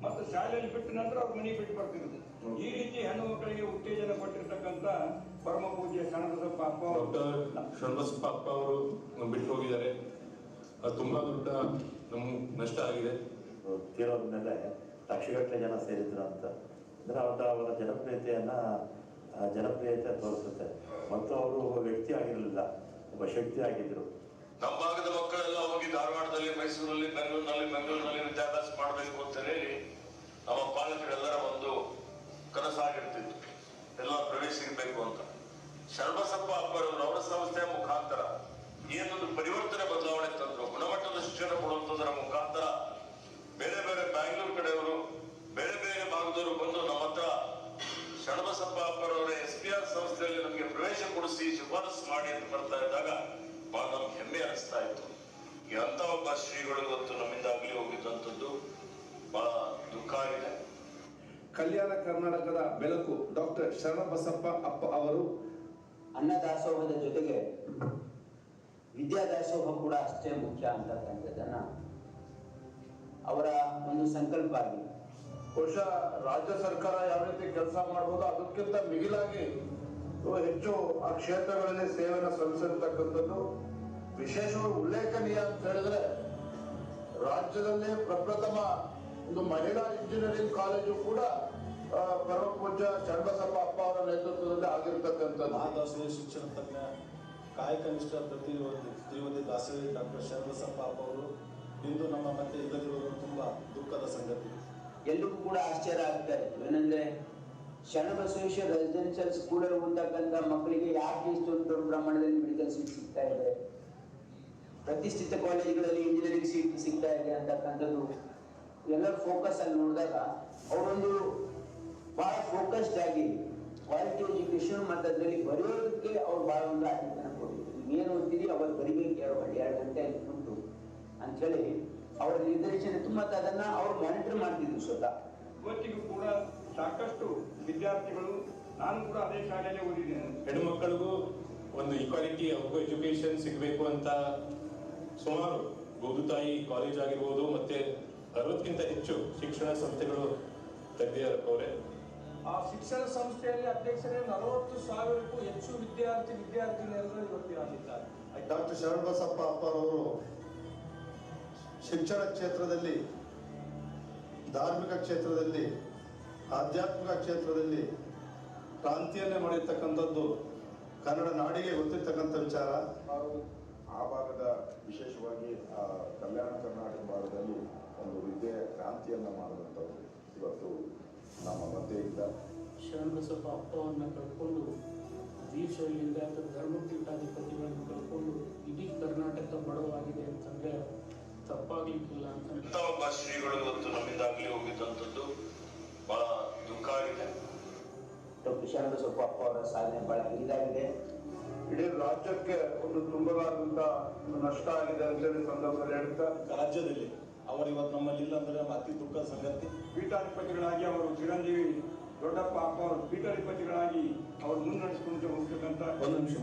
ಮತ್ತು ಶಾಲೆಯಲ್ಲಿ ಬಿಟ್ಟ ನಂತರ ಅವ್ರ ಮನೆಗೆ ಬಿಟ್ಟು ಬರ್ತಿರೋದು. ಈ ರೀತಿ ಹೆಣ್ಣು ಮಕ್ಕಳಿಗೆ ಉತ್ತೇಜನ ಕೊಟ್ಟಿರ್ತಕ್ಕಂಥ ಪರಮ ಪೂಜ್ಯ ಶರಣಬಸಪ್ಪ ಅಪ್ಪ ಶರಣಬಸಪ್ಪ ಅಪ್ಪ ಅವರು ಬಿಟ್ಟು ಹೋಗಿದ್ದಾರೆ. ಅದು ತುಂಬಾ ದೊಡ್ಡ ನಮ್ಗೆ ನಷ್ಟ ಆಗಿದೆ. ತೀರೋದ್ಮೇಲೆ ಲಕ್ಷಗಟ್ಟಲೆ ಜನ ಸೇರಿದ್ರು ಅಂತ ಅಂದ್ರೆ ಅವರ ಜನಪ್ರಿಯತೆ ತೋರಿಸುತ್ತೆ. ಮತ್ತು ಅವರು ಒಬ್ಬ ವ್ಯಕ್ತಿ ಆಗಿರಲಿಲ್ಲ, ಒಬ್ಬ ಶಕ್ತಿ ಆಗಿದ್ರು. ನಮ್ಮ ಭಾಗದ ಮಕ್ಕಳೆಲ್ಲ ಹೋಗಿ ಧಾರವಾಡದಲ್ಲಿ, ಮೈಸೂರಲ್ಲಿ, ಬೆಂಗಳೂರಿನಲ್ಲಿ ವಿದ್ಯಾಭ್ಯಾಸ ಮಾಡಬೇಕು ಅಂತ ಹೇಳಿ ನಮ್ಮ ಪಾಲಕರೆಲ್ಲರ ಒಂದು ಕನಸಾಗಿರ್ತಿತ್ತು, ಎಲ್ಲ ಪ್ರವೇಶ ಸಿಗಬೇಕು ಅಂತ. ಶರಣಬಸಪ್ಪ ಅಪ್ಪರವರು ಅವರ ಸಂಸ್ಥೆಯ ಮುಖಾಂತರ ಏನೊಂದು ಪರಿವರ್ತನೆ ಬದಲಾವಣೆ ತಂದ್ರು. ಗುಣಮಟ್ಟದ ಶಿಕ್ಷಣ ಕೊಡುವಂತದರ ಮುಖಾಂತರ ಬೇರೆ ಬೇರೆ ಬ್ಯಾಂಗ್ಳೂರ್ ಕಡೆಯವರು, ಬೇರೆ ಬೇರೆ ಭಾಗದವರು ಬಂದು ನಮ್ಮ ಹತ್ರ ಶರಣಬಸಪ್ಪ ಅಪ್ಪರವರ SPR ಸಂಸ್ಥೆಯಲ್ಲಿ ನಮಗೆ ಪ್ರವೇಶ ಕೊಡಿಸಿ ಶಿಫಾರಸು ಮಾಡಿ ಅಂತ ಬರ್ತಾ ಇದ್ದಾಗ ಬಹಳ ನಮ್ಗೆ ಹೆಮ್ಮೆ ಅನಿಸ್ತಾ ಇತ್ತು. ಅಂತ ಒಬ್ಬ ಶ್ರೀಗಳು ಇವತ್ತು ನಮ್ಮಿಂದ ಅಗಲಿ ಹೋಗಿದ್ದಂಥದ್ದು ಬಹಳ ದುಃಖ ಆಗಿದೆ. ಕಲ್ಯಾಣ ಕರ್ನಾಟಕದ ಬೆಳಕು ಡಾಕ್ಟರ್ ಶರಣಬಸಪ್ಪ ಅಪ್ಪ ಅವರು ಅನ್ನದಾಸೋಹದ ಜೊತೆಗೆ ವಿದ್ಯಾದಾಸೋಹ ಕೂಡ ಅಷ್ಟೇ ಮುಖ್ಯ ಅಂತಕ್ಕಂಥದ್ದನ್ನ ಅವರ ಒಂದು ಸಂಕಲ್ಪ ಆಗಿದೆ. ಬಹುಶಃ ರಾಜ್ಯ ಸರ್ಕಾರ ಯಾವ ರೀತಿ ಕೆಲಸ ಮಾಡಬಹುದು ಅದಕ್ಕಿಂತ ಮಿಗಿಲಾಗಿ ಹೆಚ್ಚು ಆ ಕ್ಷೇತ್ರಗಳಲ್ಲಿ ಸೇವೆಯನ್ನು ಸಲ್ಲಿಸಿರ್ತಕ್ಕಂಥದ್ದು ವಿಶೇಷವಾಗಿ ಉಲ್ಲೇಖನೀಯ ಅಂತ ಹೇಳಿದ್ರೆ, ರಾಜ್ಯದಲ್ಲಿ ಪ್ರಪ್ರಥಮ ಒಂದು ಮಹಿಳಾ ಇಂಜಿನಿಯರಿಂಗ್ ಕಾಲೇಜು ಕೂಡ ಪರಮ ಪೂಜ್ಯ ಶರಣಬಸಪ್ಪ ಅಪ್ಪ ಅವರ ನೇತೃತ್ವದಲ್ಲಿ ಆಗಿರ್ತಕ್ಕಂಥದ್ದು. ಮಹಾದಾಸೋಹ ಶಿಕ್ಷಣ ತಜ್ಞ ಕಾಯಕ ನಿಷ್ಠ ಶ್ರೀಮತಿ ದಾಸೋಹಿ ಡಾಕ್ಟರ್ ಶರಣಬಸಪ್ಪ ಅಪ್ಪ ಅವರು ಇಂದು ನಮ್ಮ ಮತ್ತೆ ಇಲ್ಲದಿರುವುದು ತುಂಬಾ ದುಃಖದ ಸಂಗತಿ. ಎಲ್ರಿಗೂ ಕೂಡ ಆಶ್ಚರ್ಯ ಆಗ್ತಾ ಇತ್ತು. ಏನಂದ್ರೆ ಶರಣಬಸವೇಶ್ವರ ರೆಸಿಡೆನ್ಷಿಯಲ್ ಸ್ಕೂಲಲ್ಲಿ ಓದತಕ್ಕಂಥ ಮಕ್ಕಳಿಗೆ ಯಾಕೆ ಇಷ್ಟೊಂದು ದೊಡ್ಡ ಪ್ರಮಾಣದಲ್ಲಿ ಮೆಡಿಕಲ್ ಸೀಟ್ ಸಿಗ್ತಾ ಇದೆ, ಪ್ರತಿಷ್ಠಿತ ಕಾಲೇಜುಗಳಲ್ಲಿ ಇಂಜಿನಿಯರಿಂಗ್ ಸೀಟ್ ಸಿಗ್ತಾ ಇದೆ ಅಂತಕ್ಕಂಥದ್ದು ಎಲ್ಲರ ಫೋಕಸ್ ಅಲ್ಲಿ ನೋಡಿದಾಗ ಅವರೊಂದು ಬಹಳ ಫೋಕಸ್ಡ್ ಆಗಿ ಕ್ವಾಲಿಟಿ ಎಜುಕೇಶನ್ ಮತ್ತು ಅದರಲ್ಲಿ ಬರೆಯೋದಕ್ಕೆ ಅವ್ರು ಬಹಳ ಒಂದು ಆದ್ಯತೆಯನ್ನು ಕೊಟ್ಟಿದ್ರು. ಏನು ಓದ್ತೀರಿ ಅವ್ರು ಬರಿಬೇಕು 2 ಗಂಟೆ ಉಂಟು ಅಂತೇಳಿ ಅವರ ನಿರ್ದೇಶನ ತುಂಬ ಅದನ್ನ ಅವ್ರು ಮಾನಿಟರ್ ಮಾಡ್ತಿದ್ರು ಸ್ವತಃ. ಇವತ್ತಿಗೂ ಕೂಡ ಸಾಕಷ್ಟು ವಿದ್ಯಾರ್ಥಿಗಳು, ನಾನು ಕೂಡ ಅದೇ ಶಾಲೆಯಲ್ಲಿ ಓದಿದ್ದೇನೆ, ಹೆಣ್ಣು ಮಕ್ಕಳಿಗೂ ಒಂದು ಈಕ್ವಾಲಿಟಿ ಅವ್ರಿಗೂ ಎಜುಕೇಶನ್ ಸಿಗಬೇಕು ಅಂತ ಸುಮಾರು ಗೋದುತಾಯಿ ಕಾಲೇಜ್ ಆಗಿರ್ಬೋದು ಮತ್ತೆ 60ಕ್ಕಿಂತ ಹೆಚ್ಚು ಶಿಕ್ಷಣ ಸಂಸ್ಥೆಗಳು ತೆಗೆದಿದ್ದಾರೆ. ಆ ಶಿಕ್ಷಣ ಸಂಸ್ಥೆಯಲ್ಲಿ ಅಧ್ಯಕ್ಷರೇ 40,000ಕ್ಕೂ ಹೆಚ್ಚು ವಿದ್ಯಾರ್ಥಿನಿಯರುಗಳು ಇವತ್ತಿದ್ದಾರೆ. ಡಾಕ್ಟರ್ ಶರಣಬಸಪ್ಪ ಅಪ್ಪರವರು ಶಿಕ್ಷಣ ಕ್ಷೇತ್ರದಲ್ಲಿ, ಧಾರ್ಮಿಕ ಕ್ಷೇತ್ರದಲ್ಲಿ, ಆಧ್ಯಾತ್ಮಿಕ ಕ್ಷೇತ್ರದಲ್ಲಿ ಕ್ರಾಂತಿಯನ್ನೇ ಮಾಡಿರ್ತಕ್ಕಂಥದ್ದು ಕನ್ನಡ ನಾಡಿಗೆ ಗೊತ್ತಿರ್ತಕ್ಕಂಥ ವಿಚಾರ. ಆ ಭಾಗದ ವಿಶೇಷವಾಗಿ ಕಲ್ಯಾಣ ಕರ್ನಾಟಕ ಭಾಗದಲ್ಲಿ ಒಂದು ವಿದ್ಯೆ ಕ್ರಾಂತಿಯನ್ನು ಮಾಡಿದಂಥವ್ರು ಇವತ್ತು ನಮ್ಮ ಮಧ್ಯೆ ಇಲ್ಲ. ಶರಣಬಸಪ್ಪ ಅಪ್ಪವನ್ನು ಕಳ್ಕೊಂಡು ವೀರಶೈವಲಿಂಗ ಧರ್ಮಪೀಠಾಧಿಪತಿಗಳನ್ನು ಕಳ್ಕೊಂಡು ಇಡೀ ಕರ್ನಾಟಕ ಬಡವಾಗಿದೆ ಅಂತಂದ್ರೆ ತಪ್ಪಾಗ್ಲಿಕ್ಕಿಲ್ಲ ಅಂತ. ಒಬ್ಬ ಶ್ರೀಗಳು ಇವತ್ತು ನಮ್ಮಿಂದ ಅಗಲಿ ಹೋಗಿದ್ದಂಥದ್ದು ಬಹಳ ದುಃಖ ಆಗಿದೆ. ಡಾಕ್ಟರ್ ಶರಣಬಸಪ್ಪ ಅಪ್ಪ ಅವರ ಸಾಧನೆ ಬಹಳ ಹಿರಿದಾಗಿದೆ. ಇಡೀ ರಾಜ್ಯಕ್ಕೆ ಒಂದು ತುಂಬಲಾದಂತ ನಷ್ಟ ಆಗಿದೆ ಅಂತೇಳಿ ಸಂದರ್ಭದಲ್ಲಿ ಹೇಳ್ತಾ, ರಾಜ್ಯದಲ್ಲಿ ಅವರು ಇವತ್ತು ನಮ್ಮಲ್ಲಿ ಇಲ್ಲ ಅಂದ್ರೆ ಅತಿ ದುಃಖದ ಸಂಗತಿ. ಪೀಠಾಧಿಪತಿಗಳಾಗಿ ಅವರು ಚಿರಂಜೀವಿ ದೊಡ್ಡಪ್ಪ ಅಪ್ಪ ಅವರು ಪೀಠಾಧಿಪತಿಗಳಾಗಿ ಅವರು ಮುನ್ನಡೆಸಿಕೊಂಡು ಹೋಗ್ತಕ್ಕಂಥ ಒಂದು ನಿಮಿಷ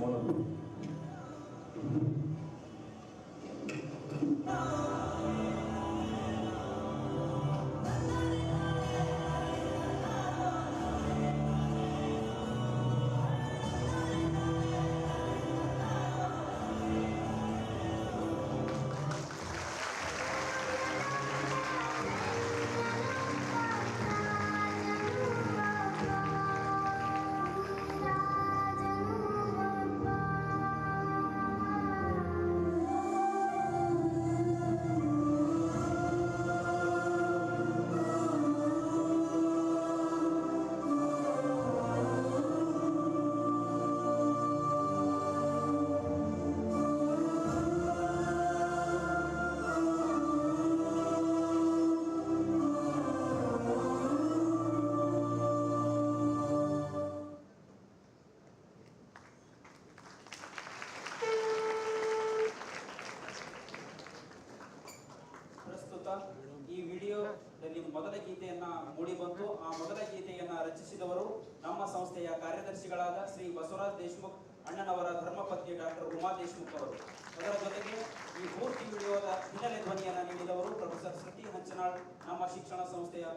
ಈ ವಿಡಿಯೋದಲ್ಲಿ ಮೊದಲ ಗೀತೆಯನ್ನ ಮೂಡಿ ಬಂತು. ಆ ಮೊದಲ ಗೀತೆಯನ್ನ ರಚಿಸಿದವರು ನಮ್ಮ ಸಂಸ್ಥೆಯ ಕಾರ್ಯದರ್ಶಿಗಳಾದ ಶ್ರೀ ಬಸವರಾಜ್ ದೇಶಮುಖ್ ಅಣ್ಣನವರ ಧರ್ಮಪತ್ನಿ ಡಾಕ್ಟರ್ ಉಮಾ ದೇಶಮುಖ್ ಅವರು. ಅದರ ಜೊತೆಗೆ ಈ ಪೂರ್ತಿ ವಿಡಿಯೋದ ಹಿನ್ನೆಲೆ ಧ್ವನಿಯನ್ನ ನೀಡಿದವರು ಪ್ರೊಫೆಸರ್ ಶ್ರುತಿ ಹಂಚನಾಳ್, ನಮ್ಮ ಶಿಕ್ಷಣ ಸಂಸ್ಥೆಯ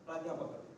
ಪ್ರಾಧ್ಯಾಪಕರು.